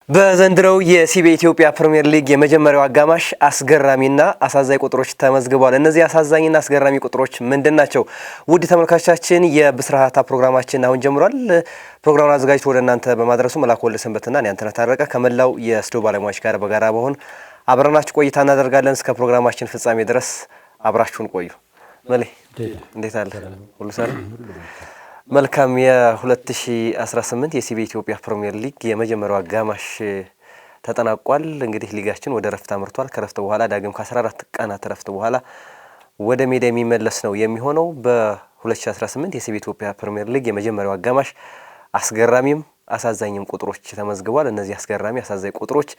በዘንድሮው የሲቢ ኢትዮጵያ ፕሪሚየር ሊግ የመጀመሪያው አጋማሽ አስገራሚና አሳዛኝ ቁጥሮች ተመዝግበዋል። እነዚህ አሳዛኝና አስገራሚ ቁጥሮች ምንድናቸው? ውድ ተመልካቾቻችን የብስራታ ፕሮግራማችን አሁን ጀምሯል። ፕሮግራሙን አዘጋጅቶ ወደ እናንተ በማድረሱ መላኩ ወልደሰንበትና እኔ አንተነህ ታረቀ ከመላው የስቱዲዮ ባለሙያዎች ጋር በጋራ በሆን አብረናችሁ ቆይታ እናደርጋለን። እስከ ፕሮግራማችን ፍጻሜ ድረስ አብራችሁን ቆዩ። መሌ እንዴት አለ? ሁሉ ሰላም? መልካም የ2018 የሲቢ ኢትዮጵያ ፕሪሚየር ሊግ የመጀመሪያው አጋማሽ ተጠናቋል። እንግዲህ ሊጋችን ወደ ረፍት አምርቷል። ከረፍት በኋላ ዳግም ከ14 ቀናት ረፍት በኋላ ወደ ሜዳ የሚመለስ ነው የሚሆነው። በ2018 የሲቢ ኢትዮጵያ ፕሪሚየር ሊግ የመጀመሪያው አጋማሽ አስገራሚም አሳዛኝም ቁጥሮች ተመዝግቧል። እነዚህ አስገራሚ አሳዛኝ ቁጥሮች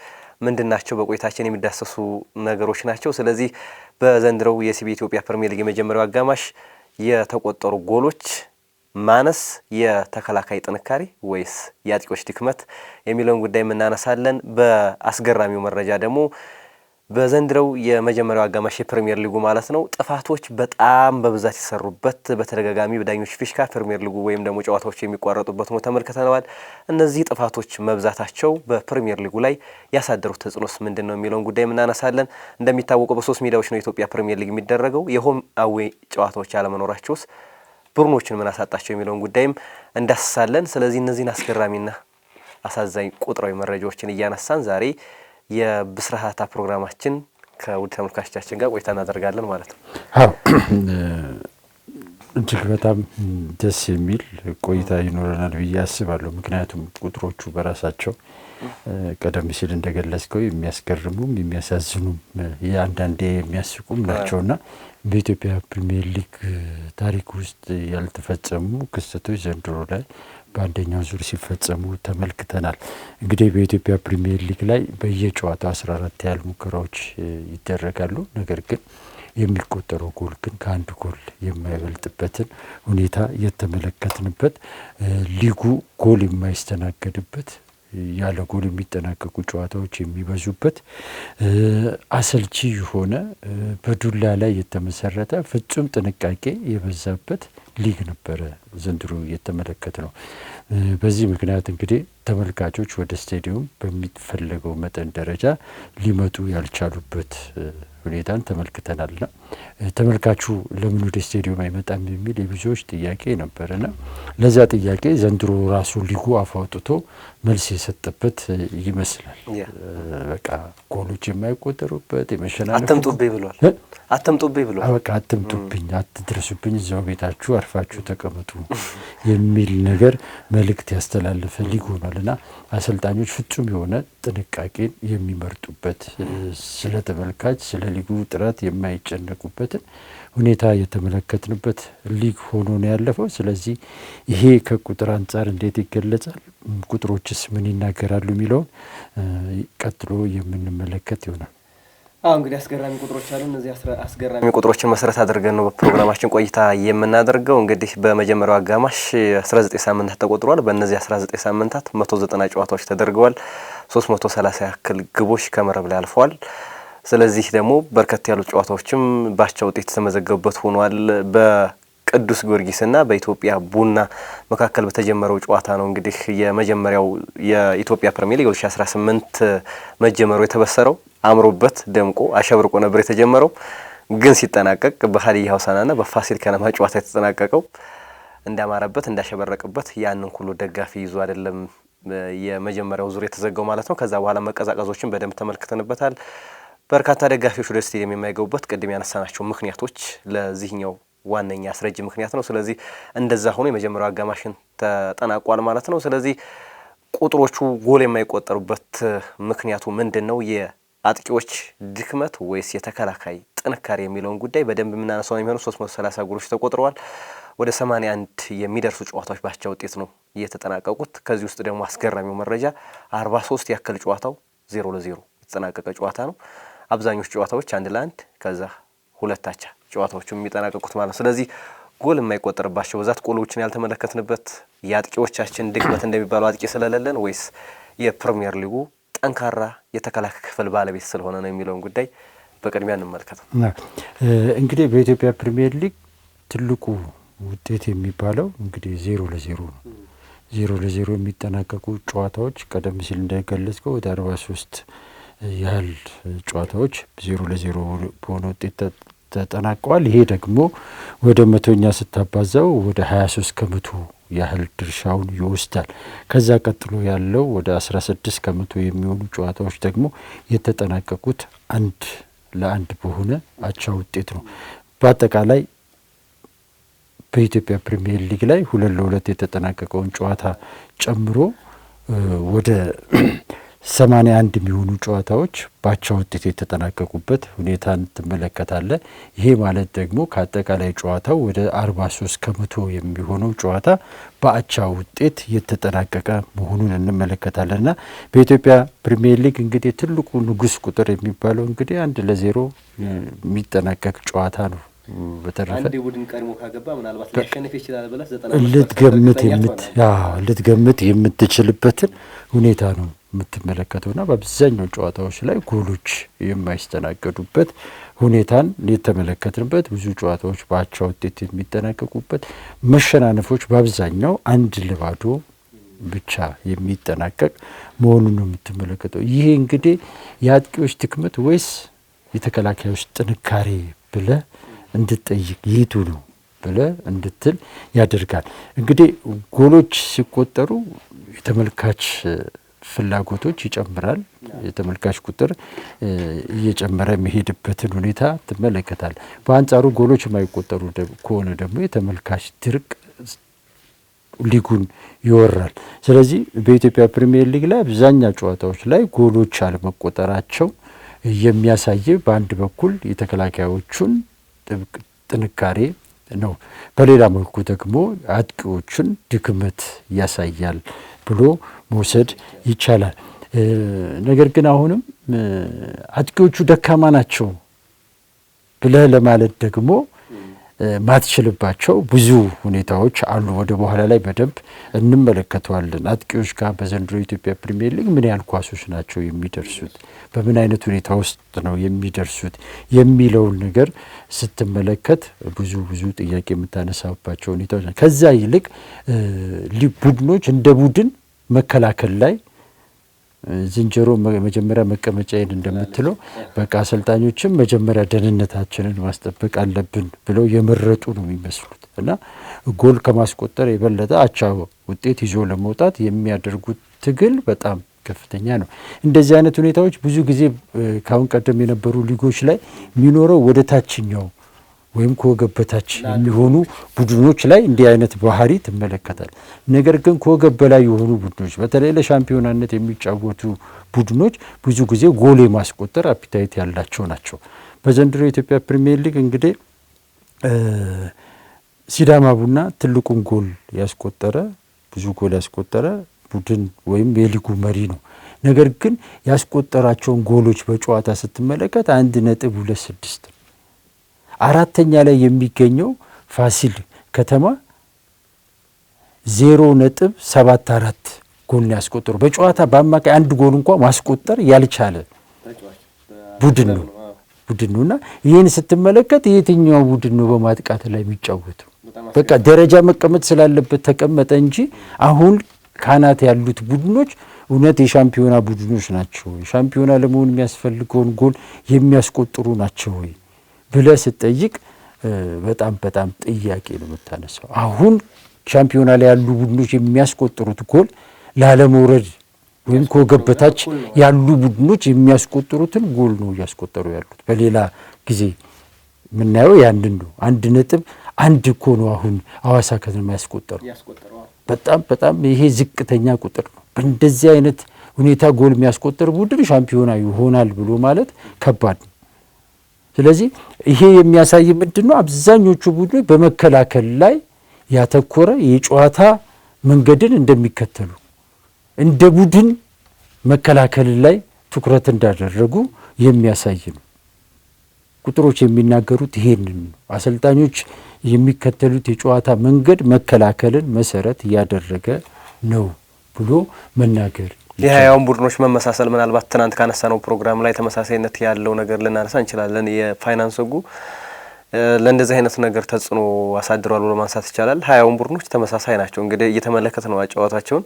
ምንድናቸው? በቆይታችን የሚዳሰሱ ነገሮች ናቸው። ስለዚህ በዘንድሮው የሲቢ ኢትዮጵያ ፕሪሚየር ሊግ የመጀመሪያው አጋማሽ የተቆጠሩ ጎሎች ማነስ የተከላካይ ጥንካሬ ወይስ የአጥቂዎች ድክመት የሚለውን ጉዳይ እናነሳለን። በአስገራሚው መረጃ ደግሞ በዘንድሮው የመጀመሪያው አጋማሽ የፕሪሚየር ሊጉ ማለት ነው ጥፋቶች በጣም በብዛት የሰሩበት በተደጋጋሚ በዳኞች ፊሽካ ፕሪሚየር ሊጉ ወይም ደግሞ ጨዋታዎች የሚቋረጡበት ነው ተመልክተናል። እነዚህ ጥፋቶች መብዛታቸው በፕሪሚየር ሊጉ ላይ ያሳደሩት ተጽዕኖስ ምንድን ነው የሚለውን ጉዳይ እናነሳለን። እንደሚታወቀው በ3 ሜዳዎች ነው የኢትዮጵያ ፕሪሚየር ሊግ የሚደረገው። የሆም አዌ ጨዋታዎች አለመኖራቸውስ ቡድኖችን ምን አሳጣቸው የሚለውን ጉዳይም እንዳስሳለን። ስለዚህ እነዚህን አስገራሚና አሳዛኝ ቁጥራዊ መረጃዎችን እያነሳን ዛሬ የብስራታ ፕሮግራማችን ከውድ ተመልካቾቻችን ጋር ቆይታ እናደርጋለን ማለት ነው። አዎ እጅግ በጣም ደስ የሚል ቆይታ ይኖረናል ብዬ አስባለሁ። ምክንያቱም ቁጥሮቹ በራሳቸው ቀደም ሲል እንደገለጽከው የሚያስገርሙም የሚያሳዝኑም አንዳንዴ የሚያስቁም ናቸውና በኢትዮጵያ ፕሪሚየር ሊግ ታሪክ ውስጥ ያልተፈጸሙ ክስተቶች ዘንድሮ ላይ በአንደኛው ዙር ሲፈጸሙ ተመልክተናል። እንግዲህ በኢትዮጵያ ፕሪሚየር ሊግ ላይ በየጨዋታው 14 ያህል ሙከራዎች ይደረጋሉ። ነገር ግን የሚቆጠረው ጎል ግን ከአንድ ጎል የማይበልጥበትን ሁኔታ የተመለከትንበት፣ ሊጉ ጎል የማይስተናገድበት፣ ያለ ጎል የሚጠናቀቁ ጨዋታዎች የሚበዙበት፣ አሰልቺ የሆነ በዱላ ላይ የተመሰረተ ፍጹም ጥንቃቄ የበዛበት ሊግ ነበረ ዘንድሮ የተመለከት ነው። በዚህ ምክንያት እንግዲህ ተመልካቾች ወደ ስቴዲየም በሚፈለገው መጠን ደረጃ ሊመጡ ያልቻሉበት ሁኔታን ተመልክተናልና ተመልካቹ ለምን ወደ ስቴዲየም አይመጣም የሚል የብዙዎች ጥያቄ ነበርና ለዛ ጥያቄ ዘንድሮ ራሱ ሊጉ አፍ አውጥቶ መልስ የሰጠበት ይመስላል። በቃ ጎሎች የማይቆጠሩበት የመሸናነፍ አትምጡብኝ ብሏል። በቃ አትምጡብኝ፣ አትድረሱብኝ፣ እዛው ቤታችሁ አርፋችሁ ተቀመጡ የሚል ነገር መልእክት ያስተላለፈ ሊግ ሆኗልና አሰልጣኞች ፍጹም የሆነ ጥንቃቄን የሚመርጡበት፣ ስለ ተመልካች ስለ ሊጉ ጥራት የማይጨነቁበትን ሁኔታ የተመለከትንበት ሊግ ሆኖ ነው ያለፈው። ስለዚህ ይሄ ከቁጥር አንጻር እንዴት ይገለጻል፣ ቁጥሮችስ ምን ይናገራሉ የሚለውን ቀጥሎ የምንመለከት ይሆናል። እንግዲህ አስገራሚ ቁጥሮች አሉ። እነዚህ አስገራሚ ቁጥሮችን መሰረት አድርገን ነው በፕሮግራማችን ቆይታ የምናደርገው። እንግዲህ በመጀመሪያው አጋማሽ 19 ሳምንታት ተቆጥሯል። በእነዚህ 19 ሳምንታት 190 ጨዋታዎች ተደርገዋል። 330 ያክል ግቦች ከመረብ ላይ አልፈዋል። ስለዚህ ደግሞ በርከት ያሉ ጨዋታዎችም ባቻ ውጤት የተመዘገቡበት ሆኗል። በቅዱስ ጊዮርጊስና በኢትዮጵያ ቡና መካከል በተጀመረው ጨዋታ ነው እንግዲህ የመጀመሪያው የኢትዮጵያ ፕሪሚየር ሊግ 2018 መጀመሩ የተበሰረው። አምሮበት ደምቆ አሸብርቆ ነበር የተጀመረው። ግን ሲጠናቀቅ በሀዲያ ሆሳዕናና በፋሲል ከነማ ጨዋታ የተጠናቀቀው እንዳማረበት እንዳሸበረቀበት ያንን ሁሉ ደጋፊ ይዞ አይደለም የመጀመሪያው ዙር የተዘጋው ማለት ነው። ከዛ በኋላ መቀዛቀዞችን በደንብ ተመልክተንበታል። በርካታ ደጋፊዎች ወደ ስቴዲየም የማይገቡበት ቅድም ያነሳናቸው ምክንያቶች ለዚህኛው ዋነኛ አስረጅ ምክንያት ነው። ስለዚህ እንደዛ ሆኖ የመጀመሪያው አጋማሽን ተጠናቋል ማለት ነው። ስለዚህ ቁጥሮቹ ጎል የማይቆጠሩበት ምክንያቱ ምንድን ነው? የአጥቂዎች ድክመት ወይስ የተከላካይ ጥንካሬ የሚለውን ጉዳይ በደንብ የምናነሳው ነው የሚሆነው። 330 ጎሎች ተቆጥረዋል። ወደ 81 የሚደርሱ ጨዋታዎች ባቻ ውጤት ነው እየተጠናቀቁት። ከዚህ ውስጥ ደግሞ አስገራሚው መረጃ 43 ያክል ጨዋታው 0-0 የተጠናቀቀ ጨዋታ ነው። አብዛኞቹ ጨዋታዎች 1-1 ከዛ 2 አቻ ጨዋታዎቹ የሚጠናቀቁት ማለት ነው። ስለዚህ ጎል የማይቆጠርባቸው ብዛት ጎሎችን ያልተመለከትንበት የአጥቂዎቻችን ድክመት እንደሚባለው አጥቂ ስለሌለን ወይስ የፕሪሚየር ሊጉ ጠንካራ የተከላካይ ክፍል ባለቤት ስለሆነ ነው የሚለውን ጉዳይ በቅድሚያ እንመልከት። እንግዲህ በኢትዮጵያ ፕሪሚየር ሊግ ትልቁ ውጤት የሚባለው እንግዲህ 0-0 ነው። 0-0 የሚጠናቀቁ ጨዋታዎች ቀደም ሲል እንደገለጽከው ወደ 43 ያህል ጨዋታዎች 0-0 በሆነ ውጤት ተጠናቀዋል። ይሄ ደግሞ ወደ 100ኛ ስታባዛው ወደ 23 ከመቶ ያህል ድርሻውን ይወስዳል። ከዛ ቀጥሎ ያለው ወደ 16 ከመቶ የሚሆኑ ጨዋታዎች ደግሞ የተጠናቀቁት 1-1 በሆነ አቻ ውጤት ነው። በአጠቃላይ በኢትዮጵያ ፕሪሚየር ሊግ ላይ 2-2 የተጠናቀቀውን ጨዋታ ጨምሮ ወደ 81 የሚሆኑ ጨዋታዎች በአቻ ውጤት የተጠናቀቁበት ሁኔታን ትመለከታለ። ይሄ ማለት ደግሞ ከአጠቃላይ ጨዋታው ወደ 43 ከመቶ የሚሆነው ጨዋታ በአቻ ውጤት የተጠናቀቀ መሆኑን እንመለከታለን። እና በኢትዮጵያ ፕሪሚየር ሊግ እንግዲህ ትልቁ ንጉስ ቁጥር የሚባለው እንግዲህ 1-0 የሚጠናቀቅ ጨዋታ ነው። በተረፈ አንድ ቡድን ቀድሞ ካገባ ምናልባት ሊያሸንፍ ይችላል ብለህ ልትገምት የምትችልበትን ሁኔታ ነው የምትመለከተውና በአብዛኛው ጨዋታዎች ላይ ጎሎች የማይስተናገዱበት ሁኔታን የተመለከትንበት፣ ብዙ ጨዋታዎች በአቻ ውጤት የሚጠናቀቁበት፣ መሸናነፎች በአብዛኛው 1-0 ብቻ የሚጠናቀቅ መሆኑን ነው የምትመለከተው። ይሄ እንግዲህ የአጥቂዎች ድክመት ወይስ የተከላካዮች ጥንካሬ ብለህ እንድትጠይቅ የቱ ነው ብለህ እንድትል ያደርጋል። እንግዲህ ጎሎች ሲቆጠሩ የተመልካች ፍላጎቶች ይጨምራል። የተመልካች ቁጥር እየጨመረ የሚሄድበትን ሁኔታ ትመለከታል። በአንጻሩ ጎሎች የማይቆጠሩ ከሆነ ደግሞ የተመልካች ድርቅ ሊጉን ይወራል። ስለዚህ በኢትዮጵያ ፕሪሚየር ሊግ ላይ አብዛኛው ጨዋታዎች ላይ ጎሎች አለመቆጠራቸው የሚያሳይ በአንድ በኩል የተከላካዮቹን ጥንካሬ ነው፣ በሌላ መልኩ ደግሞ አጥቂዎቹን ድክመት ያሳያል ብሎ መውሰድ ይቻላል። ነገር ግን አሁንም አጥቂዎቹ ደካማ ናቸው ብለህ ለማለት ደግሞ ማትችልባቸው ብዙ ሁኔታዎች አሉ። ወደ በኋላ ላይ በደንብ እንመለከተዋለን። አጥቂዎች ጋር በዘንድሮ የኢትዮጵያ ፕሪሚየር ሊግ ምን ያህል ኳሶች ናቸው የሚደርሱት፣ በምን አይነት ሁኔታ ውስጥ ነው የሚደርሱት የሚለውን ነገር ስትመለከት ብዙ ጥያቄ የምታነሳባቸው ሁኔታዎች ናቸው። ከዛ ይልቅ ቡድኖች እንደ ቡድን መከላከል ላይ ዝንጀሮ መጀመሪያ መቀመጫዬን እንደምትለው በቃ አሰልጣኞችም መጀመሪያ ደህንነታችንን ማስጠበቅ አለብን ብለው የመረጡ ነው የሚመስሉት እና ጎል ከማስቆጠር የበለጠ አቻ ውጤት ይዞ ለመውጣት የሚያደርጉት ትግል በጣም ከፍተኛ ነው። እንደዚህ አይነት ሁኔታዎች ብዙ ጊዜ ካሁን ቀደም የነበሩ ሊጎች ላይ የሚኖረው ወደ ታችኛው ወይም ከወገብ በታች የሚሆኑ ቡድኖች ላይ እንዲህ አይነት ባህሪ ትመለከታል። ነገር ግን ከወገብ በላይ የሆኑ ቡድኖች በተለይ ለሻምፒዮናነት የሚጫወቱ ቡድኖች ብዙ ጊዜ ጎል የማስቆጠር አፒታይት ያላቸው ናቸው። በዘንድሮ የኢትዮጵያ ፕሪሚየር ሊግ እንግዲህ ሲዳማ ቡና ትልቁን ጎል ያስቆጠረ ብዙ ጎል ያስቆጠረ ቡድን ወይም የሊጉ መሪ ነው። ነገር ግን ያስቆጠራቸውን ጎሎች በጨዋታ ስትመለከት 1.26 ነው። አራተኛ ላይ የሚገኘው ፋሲል ከተማ 0.74 ጎል ያስቆጠሩ በጨዋታ በአማካይ አንድ ጎል እንኳን ማስቆጠር ያልቻለ ቡድን ነውና ይህን ስትመለከት የትኛው ቡድን ነው በማጥቃት ላይ የሚጫወተው? በቃ ደረጃ መቀመጥ ስላለበት ተቀመጠ እንጂ አሁን ካናት ያሉት ቡድኖች እውነት የሻምፒዮና ቡድኖች ናቸው? ሻምፒዮና ለመሆን የሚያስፈልገውን ጎል የሚያስቆጥሩ ናቸው ወይ ብለህ ስትጠይቅ በጣም ጥያቄ ነው የምታነሳው። አሁን ሻምፒዮና ላይ ያሉ ቡድኖች የሚያስቆጥሩት ጎል ላለመውረድ ወይም ከወገብ በታች ያሉ ቡድኖች የሚያስቆጥሩትን ጎል ነው እያስቆጠሩ ያሉት። በሌላ ጊዜ የምናየው ያንን ነው። 1.1 እኮ ነው አሁን ሐዋሳ ከተማ ያስቆጠሩ። በጣም ይሄ ዝቅተኛ ቁጥር ነው። በእንደዚህ አይነት ሁኔታ ጎል የሚያስቆጥር ቡድን ሻምፒዮና ይሆናል ብሎ ማለት ከባድ ነው። ስለዚህ ይሄ የሚያሳይ ምንድን ነው? አብዛኞቹ ቡድኖች በመከላከል ላይ ያተኮረ የጨዋታ መንገድን እንደሚከተሉ እንደ ቡድን መከላከል ላይ ትኩረት እንዳደረጉ የሚያሳይ ነው። ቁጥሮች የሚናገሩት ይሄንን ነው። አሰልጣኞች የሚከተሉት የጨዋታ መንገድ መከላከልን መሰረት ያደረገ ነው ብሎ መናገር የሀያውን ቡድኖች መመሳሰል ምናልባት ትናንት ካነሳነው ፕሮግራም ላይ ተመሳሳይነት ያለው ነገር ልናነሳ እንችላለን። የፋይናንስ ህጉ ለእንደዚህ አይነት ነገር ተጽዕኖ አሳድሯል ብሎ ማንሳት ይቻላል። 20 ቡድኖች ተመሳሳይ ናቸው። እንግዲህ እየተመለከት ነው አጫዋታቸውን።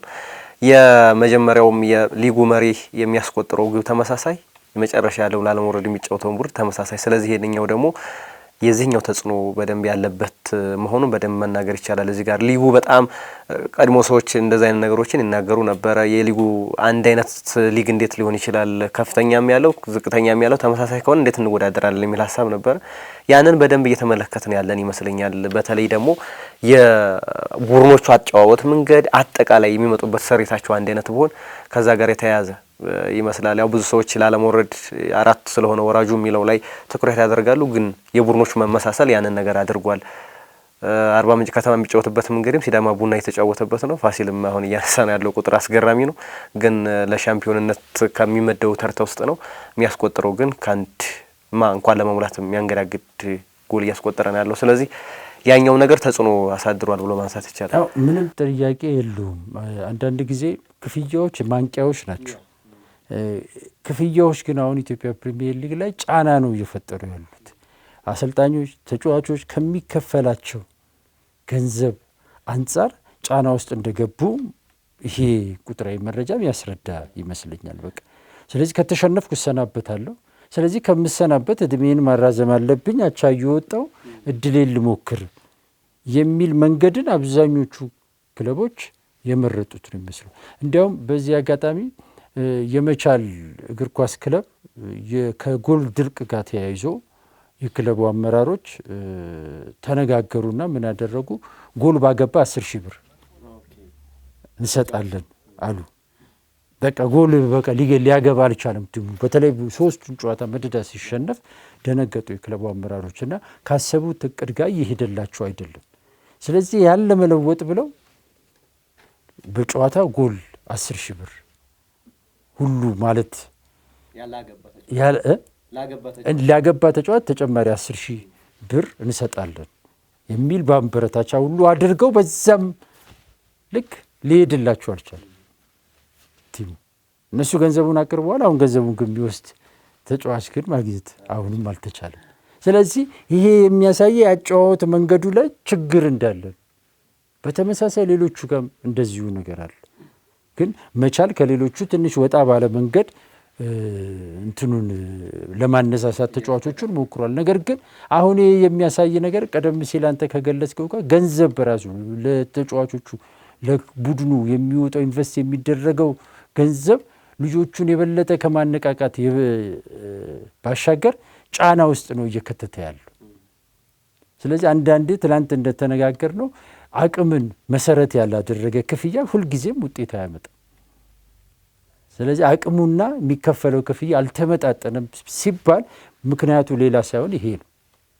የመጀመሪያውም የሊጉ መሪ የሚያስቆጥረው ግብ ተመሳሳይ፣ የመጨረሻ ያለው ላለመውረድ የሚጫወተው ቡድን ተመሳሳይ። ስለዚህ ይሄንኛው ደግሞ የዚህኛው ተጽዕኖ በደንብ ያለበት መሆኑን በደንብ መናገር ይቻላል። እዚህ ጋር ሊጉ በጣም ቀድሞ ሰዎች እንደዚህ አይነት ነገሮችን ይናገሩ ነበረ። የሊጉ አንድ አይነት ሊግ እንዴት ሊሆን ይችላል? ከፍተኛም ያለው ዝቅተኛም ያለው ተመሳሳይ ከሆነ እንዴት እንወዳደራለን የሚል ሀሳብ ነበረ። ያንን በደንብ እየተመለከትን ያለን ይመስለኛል። በተለይ ደግሞ የቡድኖቹ አጨዋወት መንገድ፣ አጠቃላይ የሚመጡበት ሰሪታቸው አንድ አይነት ቢሆን ከዛ ጋር የተያያዘ ይመስላል። ያው ብዙ ሰዎች ላለመውረድ 4 ስለሆነ ወራጁ የሚለው ላይ ትኩረት ያደርጋሉ። ግን የቡድኖቹ መመሳሰል ያንን ነገር አድርጓል። አርባ ምንጭ ከተማ የሚጫወትበት መንገድም ሲዳማ ቡና የተጫወተበት ነው። ፋሲልም አሁን እያነሳ ነው ያለው ቁጥር አስገራሚ ነው። ግን ለሻምፒዮንነት ከሚመደቡ ተርታ ውስጥ ነው የሚያስቆጥረው። ግን ከአንድ እንኳን ለመሙላት የሚያንገዳግድ ጎል እያስቆጠረ ነው ያለው። ስለዚህ ያኛው ነገር ተጽዕኖ አሳድሯል ብሎ ማንሳት ይቻላል። ምንም ጥያቄ የለውም። አንዳንድ ጊዜ ክፍያዎች ማንቂያዎች ናቸው። ክፍያዎች ግን አሁን ኢትዮጵያ ፕሪሚየር ሊግ ላይ ጫና ነው እየፈጠሩ ያሉት። አሰልጣኞች፣ ተጫዋቾች ከሚከፈላቸው ገንዘብ አንጻር ጫና ውስጥ እንደገቡ ይሄ ቁጥራዊ መረጃም ያስረዳ ይመስለኛል። በቃ ስለዚህ ከተሸነፍኩ እሰናበታለሁ። ስለዚህ ከምሰናበት እድሜን ማራዘም አለብኝ፣ አቻ እየወጣው እድሌን ልሞክር የሚል መንገድን አብዛኞቹ ክለቦች የመረጡት ነው ይመስሉ። እንዲያውም በዚህ አጋጣሚ የመቻል እግር ኳስ ክለብ ከጎል ድርቅ ጋር ተያይዞ የክለቡ አመራሮች ተነጋገሩና ምን ያደረጉ፣ ጎል ባገባ 10 ሺህ ብር እንሰጣለን አሉ። በቃ ጎል በቃ ሊያገባ አልቻለም። በተለይ 3ቱን ጨዋታ መደዳ ሲሸነፍ ደነገጡ የክለቡ አመራሮችና ካሰቡት እቅድ ጋር እየሄደላቸው አይደለም። ስለዚህ ያለ መለወጥ ብለው በጨዋታ ጎል 10 ሺህ ብር ሁሉ ማለት ላገባ ተጫዋች ተጨማሪ 10 ሺህ ብር እንሰጣለን የሚል በአንበረታቻ ሁሉ አድርገው በዛም ልክ ሊሄድላቸው አልቻለም ቲሙ። እነሱ ገንዘቡን አቅርበዋል። አሁን ገንዘቡን ግን የሚወስድ ተጫዋች ግን ማግኘት አሁንም አልተቻለም። ስለዚህ ይሄ የሚያሳየ ያጨዋወት መንገዱ ላይ ችግር እንዳለ፣ በተመሳሳይ ሌሎቹ ጋር እንደዚሁ ነገር አለ። ግን መቻል ከሌሎቹ ትንሽ ወጣ ባለ መንገድ እንትኑን ለማነሳሳት ተጫዋቾቹን ሞክሯል። ነገር ግን አሁን የሚያሳይ ነገር ቀደም ሲል አንተ ከገለጽከው ጋር ገንዘብ በራሱ ለተጫዋቾቹ ለቡድኑ የሚወጣው ኢንቨስት የሚደረገው ገንዘብ ልጆቹን የበለጠ ከማነቃቃት ባሻገር ጫና ውስጥ ነው እየከተተ ያለው። ስለዚህ አንዳንዴ ትላንት እንደተነጋገር ነው አቅምን መሰረት ያላደረገ ክፍያ ሁልጊዜም ውጤት አያመጣም። ስለዚህ አቅሙና የሚከፈለው ክፍያ አልተመጣጠነም ሲባል ምክንያቱ ሌላ ሳይሆን ይሄ ነው።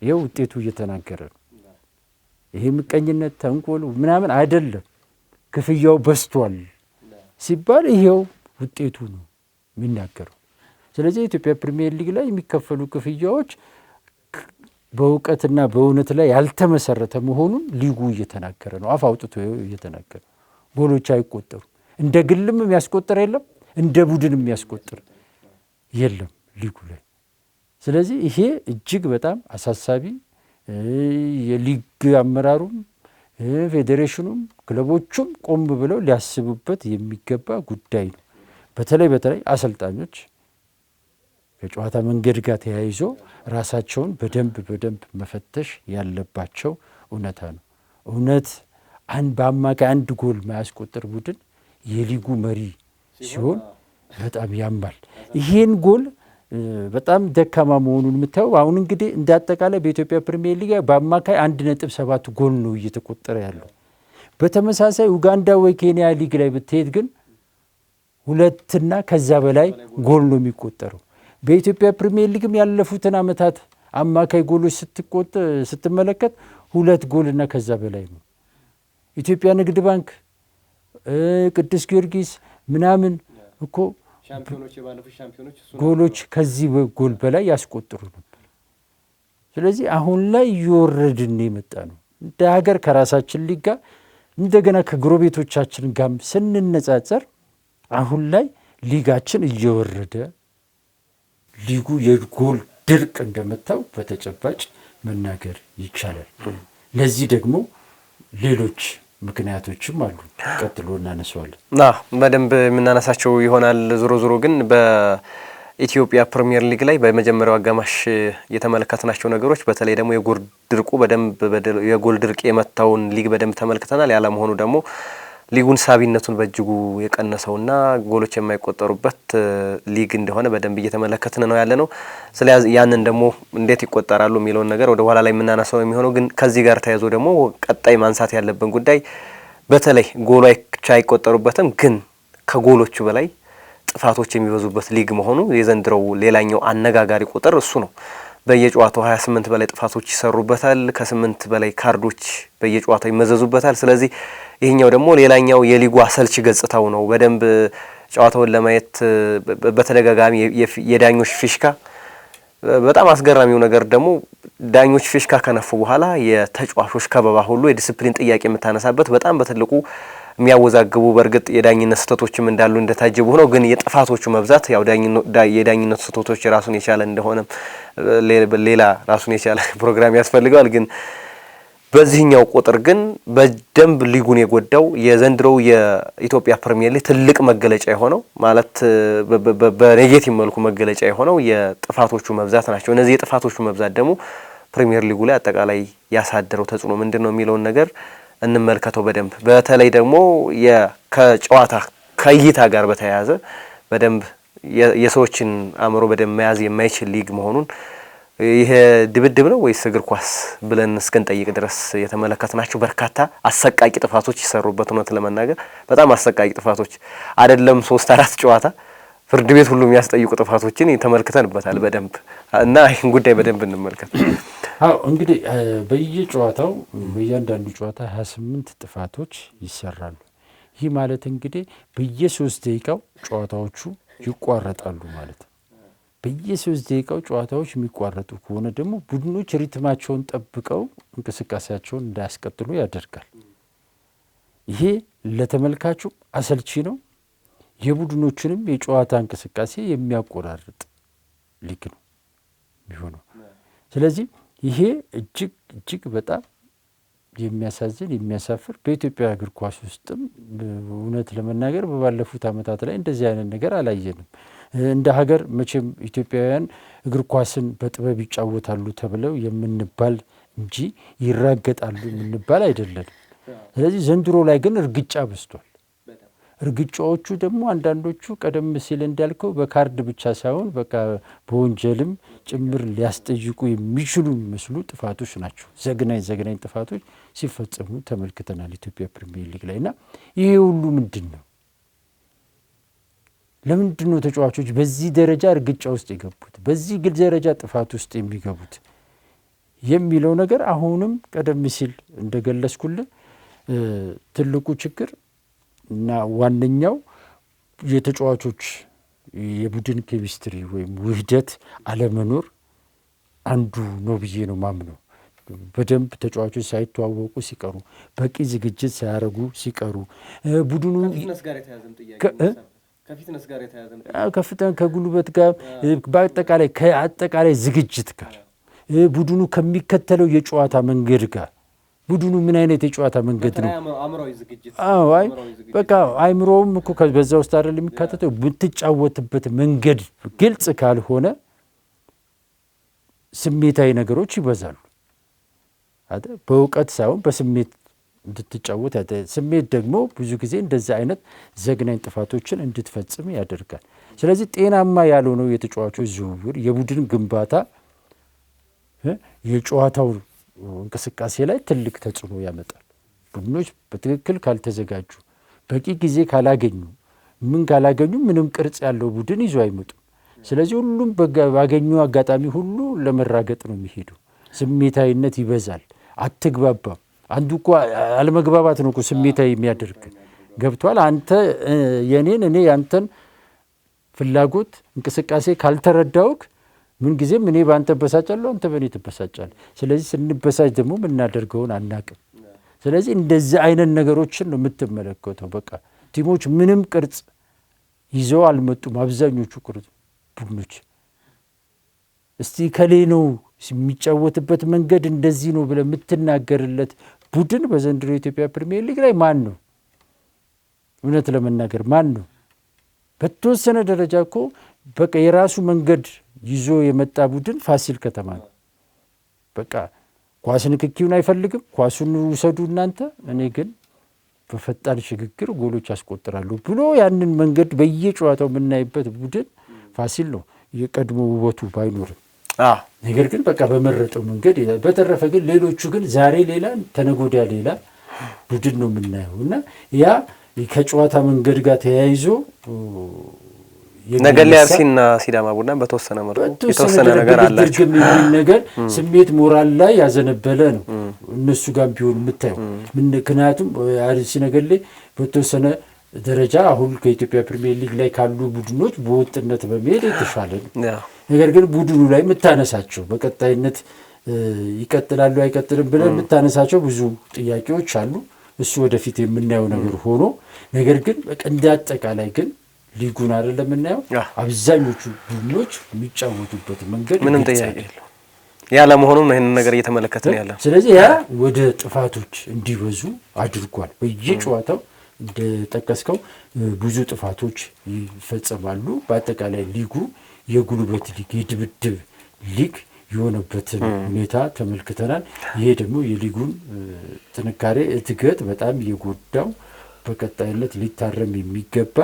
ይሄው ውጤቱ እየተናገረ ነው። ይሄ ምቀኝነት፣ ተንኮሉ ምናምን አይደለም። ክፍያው በዝቷል ሲባል ይሄው ውጤቱ ነው የሚናገረው። ስለዚህ የኢትዮጵያ ፕሪሚየር ሊግ ላይ የሚከፈሉ ክፍያዎች በእውቀትና በእውነት ላይ ያልተመሰረተ መሆኑን ሊጉ እየተናገረ ነው። አፍ አውጥቶ እየተናገረ ጎሎች አይቆጠሩ። እንደ ግልም የሚያስቆጥር የለም፣ እንደ ቡድን የሚያስቆጥር የለም ሊጉ ላይ። ስለዚህ ይሄ እጅግ በጣም አሳሳቢ፣ የሊግ አመራሩም ፌዴሬሽኑም ክለቦቹም ቆም ብለው ሊያስቡበት የሚገባ ጉዳይ ነው። በተለይ አሰልጣኞች ከጨዋታ መንገድ ጋር ተያይዞ ራሳቸውን በደንብ መፈተሽ ያለባቸው እውነታ ነው። እውነት በአማካይ 1 ጎል ማያስቆጥር ቡድን የሊጉ መሪ ሲሆን በጣም ያማል። ይሄን ጎል በጣም ደካማ መሆኑን የምታየው አሁን እንግዲህ እንዳጠቃላይ በኢትዮጵያ ፕሪሚየር ሊግ በአማካይ 1.7 ጎል ነው እየተቆጠረ ያለው። በተመሳሳይ ኡጋንዳ ወይ ኬንያ ሊግ ላይ ብትሄድ ግን 2 እና ከዛ በላይ ጎል ነው የሚቆጠረው። በኢትዮጵያ ፕሪሚየር ሊግም ያለፉትን ዓመታት አማካይ ጎሎች ስትመለከት 2 ጎል እና ከዛ በላይ ነው። ኢትዮጵያ ንግድ ባንክ፣ ቅዱስ ጊዮርጊስ ምናምን እኮ ጎሎች ከዚህ ጎል በላይ ያስቆጥሩ ነበር። ስለዚህ አሁን ላይ እየወረድን የመጣ ነው እንደ ሀገር ከራሳችን ሊግ ጋር እንደገና ከጎረቤቶቻችን ጋር ስንነጻጸር አሁን ላይ ሊጋችን እየወረደ ሊጉ የጎል ድርቅ እንደመታው በተጨባጭ መናገር ይቻላል። ለዚህ ደግሞ ሌሎች ምክንያቶችም አሉ፣ ቀጥሎ እናነሳዋለን። በደንብ የምናነሳቸው ይሆናል። ዞሮ ግን በኢትዮጵያ ፕሪሚየር ሊግ ላይ በመጀመሪያው አጋማሽ የተመለከትናቸው ነገሮች በተለይ ደግሞ የጎል ድርቅ የመታውን ሊግ በደንብ ተመልክተናል። ያለመሆኑ ደግሞ ሊጉን ሳቢነቱን በእጅጉ የቀነሰውና ጎሎች የማይቆጠሩበት ሊግ እንደሆነ በደንብ እየተመለከትን ነው ያለ ነው። ስለዚህ ያንን ደግሞ እንዴት ይቆጠራሉ የሚለውን ነገር ወደ ኋላ ላይ የምናነሳው የሚሆነው፣ ግን ከዚህ ጋር ተያይዞ ደግሞ ቀጣይ ማንሳት ያለብን ጉዳይ በተለይ ጎሎች አይቆጠሩበትም፣ ግን ከጎሎቹ በላይ ጥፋቶች የሚበዙበት ሊግ መሆኑ የዘንድሮው ሌላኛው አነጋጋሪ ቁጥር እሱ ነው። በየጨዋታው 28 በላይ ጥፋቶች ይሰሩበታል። ከ8 በላይ ካርዶች በየጨዋታው ይመዘዙበታል። ስለዚህ ይህኛው ደግሞ ሌላኛው የሊጉ አሰልቺ ገጽታው ነው። በደንብ ጨዋታውን ለማየት በተደጋጋሚ የዳኞች ፊሽካ፣ በጣም አስገራሚው ነገር ደግሞ ዳኞች ፊሽካ ከነፉ በኋላ የተጫዋቾች ከበባ ሁሉ የዲስፕሊን ጥያቄ የምታነሳበት በጣም በትልቁ የሚያወዛግቡ በእርግጥ የዳኝነት ስህተቶችም እንዳሉ እንደታጀቡ ሆነው ግን የጥፋቶቹ መብዛት ያው የዳኝነት ስህተቶች ራሱን የቻለ እንደሆነ ሌላ ራሱን የቻለ ፕሮግራም ያስፈልገዋል። ግን በዚህኛው ቁጥር ግን በደንብ ሊጉን የጎዳው የዘንድሮው የኢትዮጵያ ፕሪሚየር ሊግ ትልቅ መገለጫ የሆነው ማለት በኔጌቲቭ መልኩ መገለጫ የሆነው የጥፋቶቹ መብዛት ናቸው። እነዚህ የጥፋቶቹ መብዛት ደግሞ ፕሪሚየር ሊጉ ላይ አጠቃላይ ያሳደረው ተጽዕኖ ምንድን ነው የሚለውን ነገር እንመልከተው በደንብ። በተለይ ደግሞ ከጨዋታ ከእይታ ጋር በተያያዘ በደንብ የሰዎችን አእምሮ በደንብ መያዝ የማይችል ሊግ መሆኑን ይሄ ድብድብ ነው ወይስ እግር ኳስ ብለን እስክንጠይቅ ድረስ የተመለከትናቸው በርካታ አሰቃቂ ጥፋቶች ይሰሩበት። እውነት ለመናገር በጣም አሰቃቂ ጥፋቶች አይደለም 3-4 ጨዋታ ፍርድ ቤት ሁሉ የሚያስጠይቁ ጥፋቶችን ተመልክተንበታል በደንብ እና ይህን ጉዳይ በደንብ እንመልከት። እንግዲህ በየጨዋታው በእያንዳንዱ ጨዋታ 28 ጥፋቶች ይሰራሉ። ይህ ማለት እንግዲህ በየ3 ደቂቃው ጨዋታዎቹ ይቋረጣሉ ማለት ነው። በየ3 ደቂቃው ጨዋታዎች የሚቋረጡ ከሆነ ደግሞ ቡድኖች ሪትማቸውን ጠብቀው እንቅስቃሴያቸውን እንዳያስቀጥሉ ያደርጋል። ይሄ ለተመልካቹ አሰልቺ ነው። የቡድኖችንም የጨዋታ እንቅስቃሴ የሚያቆራርጥ ሊግ ነው የሚሆነው። ስለዚህ ይሄ እጅግ በጣም የሚያሳዝን የሚያሳፍር፣ በኢትዮጵያ እግር ኳስ ውስጥም እውነት ለመናገር በባለፉት ዓመታት ላይ እንደዚህ አይነት ነገር አላየንም። እንደ ሀገር መቼም ኢትዮጵያውያን እግር ኳስን በጥበብ ይጫወታሉ ተብለው የምንባል እንጂ ይራገጣሉ የምንባል አይደለንም። ስለዚህ ዘንድሮ ላይ ግን እርግጫ በዝቷል። እርግጫዎቹ ደግሞ አንዳንዶቹ ቀደም ሲል እንዳልከው በካርድ ብቻ ሳይሆን በቃ በወንጀልም ጭምር ሊያስጠይቁ የሚችሉ የሚመስሉ ጥፋቶች ናቸው። ዘግናኝ ጥፋቶች ሲፈጸሙ ተመልክተናል ኢትዮጵያ ፕሪሚየር ሊግ ላይ እና ይሄ ሁሉ ምንድን ነው? ለምንድን ነው ተጫዋቾች በዚህ ደረጃ እርግጫ ውስጥ የገቡት፣ በዚህ ደረጃ ጥፋት ውስጥ የሚገቡት የሚለው ነገር አሁንም ቀደም ሲል እንደገለጽኩልህ ትልቁ ችግር እና ዋነኛው የተጫዋቾች የቡድን ኬሚስትሪ ወይም ውህደት አለመኖር አንዱ ነው ብዬ ነው ማምነው። በደንብ ተጫዋቾች ሳይተዋወቁ ሲቀሩ፣ በቂ ዝግጅት ሳያደርጉ ሲቀሩ፣ ቡድኑ ከጉልበት ጋር በአጠቃላይ ከአጠቃላይ ዝግጅት ጋር ቡድኑ ከሚከተለው የጨዋታ መንገድ ጋር ቡድኑ ምን አይነት የጨዋታ መንገድ ነው? በቃ አይምሮውም እኮ በዛ ውስጥ አይደል የሚካተተው። ብትጫወትበት መንገድ ግልጽ ካልሆነ ስሜታዊ ነገሮች ይበዛሉ። በእውቀት ሳይሆን በስሜት እንድትጫወት ስሜት ደግሞ ብዙ ጊዜ እንደዚህ አይነት ዘግናኝ ጥፋቶችን እንድትፈጽም ያደርጋል። ስለዚህ ጤናማ ያልሆነው የተጫዋቾች ዝውውር፣ የቡድን ግንባታ የጨዋታው እንቅስቃሴ ላይ ትልቅ ተጽዕኖ ያመጣል። ቡድኖች በትክክል ካልተዘጋጁ፣ በቂ ጊዜ ካላገኙ፣ ምንም ቅርጽ ያለው ቡድን ይዞ አይመጡም። ስለዚህ ሁሉም ባገኙ አጋጣሚ ሁሉ ለመራገጥ ነው የሚሄዱ። ስሜታዊነት ይበዛል። አትግባባም። አንዱ እኮ አለመግባባት ነው እኮ ስሜታዊ የሚያደርግ ገብቷል። አንተ የኔን እኔ ያንተን ፍላጎት እንቅስቃሴ ካልተረዳውክ ምንጊዜም እኔ በአንተ በሳጫለሁ፣ አንተ በእኔ ትበሳጫለህ። ስለዚህ ስንበሳጭ ደግሞ የምናደርገውን አናቅም። ስለዚህ እንደዚህ አይነት ነገሮችን ነው የምትመለከተው። በቃ ቲሞች ምንም ቅርጽ ይዘው አልመጡም። አብዛኞቹ ቡድኖች እስቲ ከሌ ነው የሚጫወትበት መንገድ እንደዚህ ነው ብለህ የምትናገርለት ቡድን በዘንድሮ የኢትዮጵያ ፕሪሚየር ሊግ ላይ ማን ነው? እውነት ለመናገር ማን ነው? በተወሰነ ደረጃ እኮ በቃ የራሱ መንገድ ይዞ የመጣ ቡድን ፋሲል ከተማ ነው። በቃ ኳስ ንክኪውን አይፈልግም። ኳሱን ውሰዱ እናንተ፣ እኔ ግን በፈጣን ሽግግር ጎሎች ያስቆጥራሉ ብሎ ያንን መንገድ በየጨዋታው የምናይበት ቡድን ፋሲል ነው። የቀድሞ ውበቱ ባይኖርም ነገር ግን በቃ በመረጠው መንገድ። በተረፈ ግን ሌሎቹ ግን ዛሬ ሌላ ተነጎዳ ሌላ ቡድን ነው የምናየው እና ያ ከጨዋታ መንገድ ጋር ተያይዞ ነገሌ አርሲና ሲዳማ ቡና በተወሰነ መልኩ የተወሰነ ነገር አላቸው። ነገር ስሜት ሞራል ላይ ያዘነበለ ነው እነሱ ጋር ቢሆን የምታየው። ምክንያቱም አርሲ ነገሌ በተወሰነ ደረጃ አሁን ከኢትዮጵያ ፕሪሚየር ሊግ ላይ ካሉ ቡድኖች በወጥነት በመሄድ የተሻለ ነው። ነገር ግን ቡድኑ ላይ የምታነሳቸው በቀጣይነት ይቀጥላሉ አይቀጥልም ብለን የምታነሳቸው ብዙ ጥያቄዎች አሉ። እሱ ወደፊት የምናየው ነገር ሆኖ ነገር ግን እንደ አጠቃላይ ግን ሊጉን አይደለም የምናየው። አብዛኞቹ ቡድኖች የሚጫወቱበት መንገድ ምንም ጥያቄ የለውም ያለ መሆኑን ይሄን ነገር እየተመለከትን ያለ። ስለዚህ ያ ወደ ጥፋቶች እንዲበዙ አድርጓል። በየጨዋታው እንደጠቀስከው ብዙ ጥፋቶች ይፈጸማሉ። በአጠቃላይ ሊጉ የጉልበት ሊግ የድብድብ ሊግ የሆነበትን ሁኔታ ተመልክተናል። ይሄ ደግሞ የሊጉን ጥንካሬ እድገት በጣም የጎዳው በቀጣይነት ሊታረም የሚገባ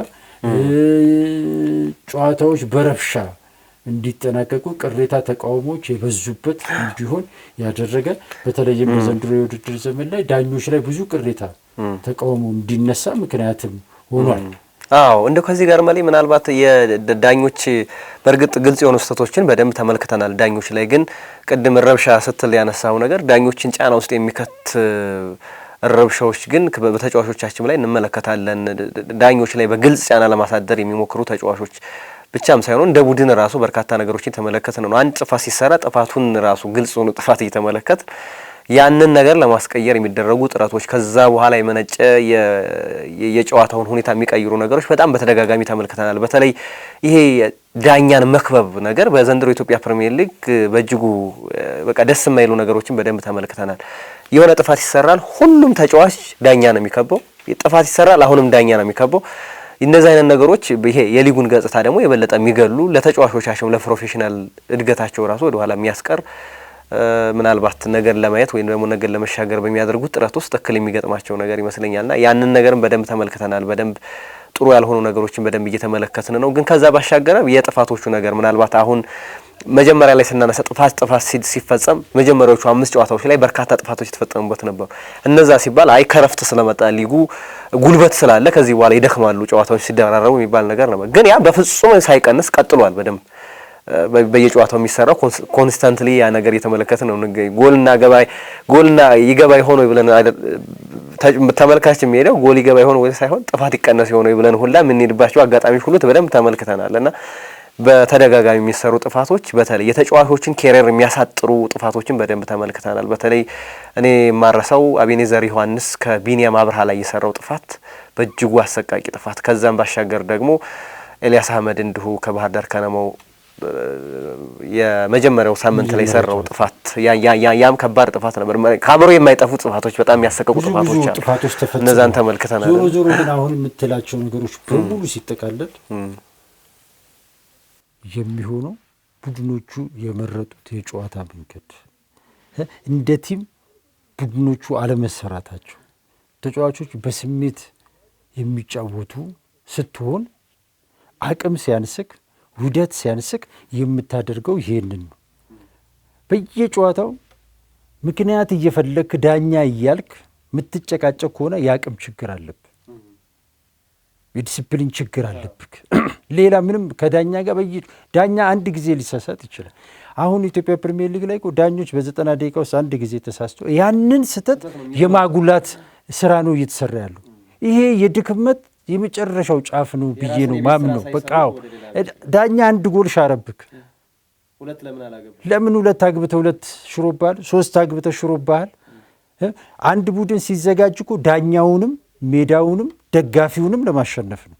ጨዋታዎች በረብሻ እንዲጠናቀቁ ቅሬታ ተቃውሞዎች የበዙበት እንዲሆን ያደረገ በተለይም በዘንድሮ የውድድር ዘመን ላይ ዳኞች ላይ ብዙ ቅሬታ ተቃውሞ እንዲነሳ ምክንያትም ሆኗል። እንደው ከዚህ ጋር ማለት ምናልባት የዳኞች በእርግጥ ግልጽ የሆኑ ስህተቶችን በደንብ ተመልክተናል። ዳኞች ላይ ግን ቅድም ረብሻ ስትል ያነሳው ነገር ዳኞችን ጫና ውስጥ የሚከት ረብሻዎች ግን በተጫዋቾቻችን ላይ እንመለከታለን። ዳኞች ላይ በግልጽ ጫና ለማሳደር የሚሞክሩ ተጫዋቾች ብቻም ሳይሆን እንደ ቡድን ራሱ በርካታ ነገሮችን ተመለከትን ነው። አንድ ጥፋት ሲሰራ ጥፋቱን ራሱ ግልጽ ሆኖ ጥፋት እየተመለከት ያንን ነገር ለማስቀየር የሚደረጉ ጥረቶች ከዛ በኋላ የመነጨ የጨዋታውን ሁኔታ የሚቀይሩ ነገሮች በጣም በተደጋጋሚ ተመልክተናል። በተለይ ይሄ ዳኛን መክበብ ነገር በዘንድሮ ኢትዮጵያ ፕሪሚየር ሊግ በእጅጉ በቃ ደስ የማይሉ ነገሮችን በደንብ ተመልክተናል። የሆነ ጥፋት ይሰራል፣ ሁሉም ተጫዋች ዳኛ ነው የሚከበው። ጥፋት ይሰራል፣ አሁንም ዳኛ ነው የሚከበው። እነዚህ አይነት ነገሮች ይሄ የሊጉን ገጽታ ደግሞ የበለጠ የሚገሉ ለተጫዋቾቻቸው ለፕሮፌሽናል እድገታቸው ራሱ ወደ ኋላ የሚያስቀር ምናልባት ነገር ለማየት ወይም ደግሞ ነገር ለመሻገር በሚያደርጉት ጥረት ውስጥ እክል የሚገጥማቸው ነገር ይመስለኛልና ያንን ነገርም በደንብ ተመልክተናል። በደንብ ጥሩ ያልሆኑ ነገሮችን በደንብ እየተመለከትን ነው። ግን ከዛ ባሻገር የጥፋቶቹ ነገር ምናልባት አሁን መጀመሪያ ላይ ስናነሳ ጥፋት ሲፈጸም መጀመሪያዎቹ 5 ጨዋታዎች ላይ በርካታ ጥፋቶች የተፈጸሙበት ነበሩ። እነዛ ሲባል አይ ከረፍት ስለመጣ ሊጉ ጉልበት ስላለ ከዚህ በኋላ ይደክማሉ ጨዋታዎች ሲደራረቡ የሚባል ነገር ነበር። ግን ያ በፍጹም ሳይቀንስ ቀጥሏል። በደንብ በየጨዋታው የሚሰራው ኮንስታንትሊ ያ ነገር እየተመለከትን ነው። ጎልና ይገባ ይሆን ብለን ተመልካች የሚሄደው ጎል ይገባ ይሆን ወይ ሳይሆን ጥፋት ይቀነስ ይሆን ብለን ሁላ የምንሄድባቸው አጋጣሚዎች ሁሉ በደንብ ተመልክተናልና በተደጋጋሚ የሚሰሩ ጥፋቶች በተለይ የተጫዋቾችን ኬሪየር የሚያሳጥሩ ጥፋቶችን በደንብ ተመልክተናል። በተለይ እኔ ማረሳው አቤኔዘር ዮሐንስ ከቢኒያም አብርሃ ላይ የሰራው ጥፋት በእጅጉ አሰቃቂ ጥፋት። ከዛም ባሻገር ደግሞ ኤልያስ አህመድ እንዲሁ ከባህር ዳር ከነማው የመጀመሪያው ሳምንት ላይ የሰራው ጥፋት ያም ከባድ ጥፋት ነበር። ካምሮ የማይጠፉ ጥፋቶች በጣም የሚያሰቀቁ ጥፋቶች አሉ። እነዛን ተመልክተናል። ዞሮ ግን አሁን የምትላቸው ነገሮች በሙሉ ሲጠቃለል የሚሆነው ቡድኖቹ የመረጡት የጨዋታ መንገድ እንደ ቲም ቡድኖቹ አለመሰራታቸው፣ ተጫዋቾች በስሜት የሚጫወቱ ስትሆን አቅም ሲያንስክ ውደት ሲያንስክ የምታደርገው ይሄንን ነው። በየጨዋታው ምክንያት እየፈለክ ዳኛ እያልክ የምትጨቃጨቅ ከሆነ የአቅም ችግር አለብህ፣ የዲስፕሊን ችግር አለብህ። ሌላ ምንም ከዳኛ ጋር ዳኛ አንድ ጊዜ ሊሳሳት ይችላል። አሁን ኢትዮጵያ ፕሪሚየር ሊግ ላይ ዳኞች በ90 ደቂቃ ውስጥ አንድ ጊዜ ተሳስቶ ያንን ስህተት የማጉላት ስራ ነው እየተሰራ ያለው። ይሄ የድክመት የመጨረሻው ጫፍ ነው ብዬ ነው ማምነው። በቃው ዳኛ አንድ ጎል ሻረብክ፣ ለምን 2 አግብተህ 2 ሽሮባል፣ 3 አግብተህ ሽሮባል። አንድ ቡድን ሲዘጋጅ እኮ ዳኛውንም ሜዳውንም ደጋፊውንም ለማሸነፍ ነው።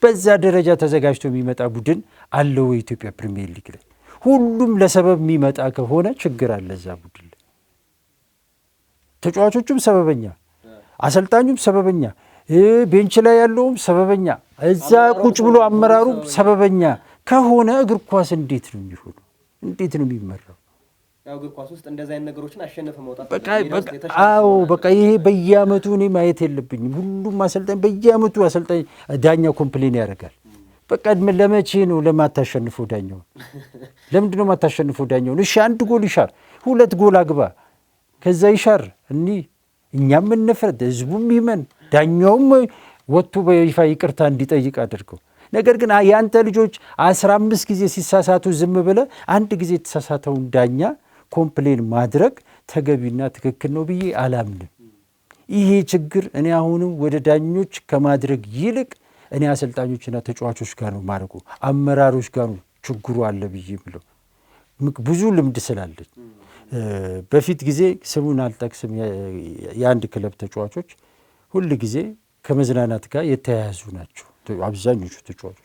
በዛ ደረጃ ተዘጋጅቶ የሚመጣ ቡድን አለው የኢትዮጵያ ፕሪሚየር ሊግ ላይ። ሁሉም ለሰበብ የሚመጣ ከሆነ ችግር አለ እዛ ቡድን ላይ። ተጫዋቾቹም ሰበበኛ፣ አሰልጣኙም ሰበበኛ፣ ቤንች ላይ ያለውም ሰበበኛ፣ እዛ ቁጭ ብሎ አመራሩም ሰበበኛ ከሆነ እግር ኳስ እንዴት ነው የሚሆነው? እንዴት ነው የሚመራው? ያው እግር ኳስ ውስጥ እንደዚህ አይነት ነገሮችን አሸነፈ መውጣት በቃ ይሄ በየአመቱ እኔ ማየት የለብኝም። ሁሉም አሰልጣኝ በየአመቱ አሰልጣኝ ዳኛ ኮምፕሌን ያደርጋል። በቃ ለመቼ ነው ለማታሸንፈው ዳኛውን? ለምንድን ነው ማታሸንፈው ዳኛውን? እሺ 1 ጎል ይሻር፣ 2 ጎል አግባ፣ ከዛ ይሻር። እኛም እንፍረድ፣ ህዝቡም ይመን፣ ዳኛውም ወጥቶ በይፋ ይቅርታ እንዲጠይቅ አድርገው። ነገር ግን ያንተ ልጆች 15 ጊዜ ሲሳሳቱ ዝም ብለህ አንድ ጊዜ የተሳሳተውን ዳኛ ኮምፕሌን ማድረግ ተገቢና ትክክል ነው ብዬ አላምንም። ይሄ ችግር እኔ አሁንም ወደ ዳኞች ከማድረግ ይልቅ እኔ አሰልጣኞችና ተጫዋቾች ጋር ነው ማድረጉ፣ አመራሮች ጋር ነው ችግሩ አለ ብዬ ብለው ብዙ ልምድ ስላለኝ በፊት ጊዜ ስሙን አልጠቅስም የአንድ ክለብ ተጫዋቾች ሁል ጊዜ ከመዝናናት ጋር የተያያዙ ናቸው። አብዛኞቹ ተጫዋቾች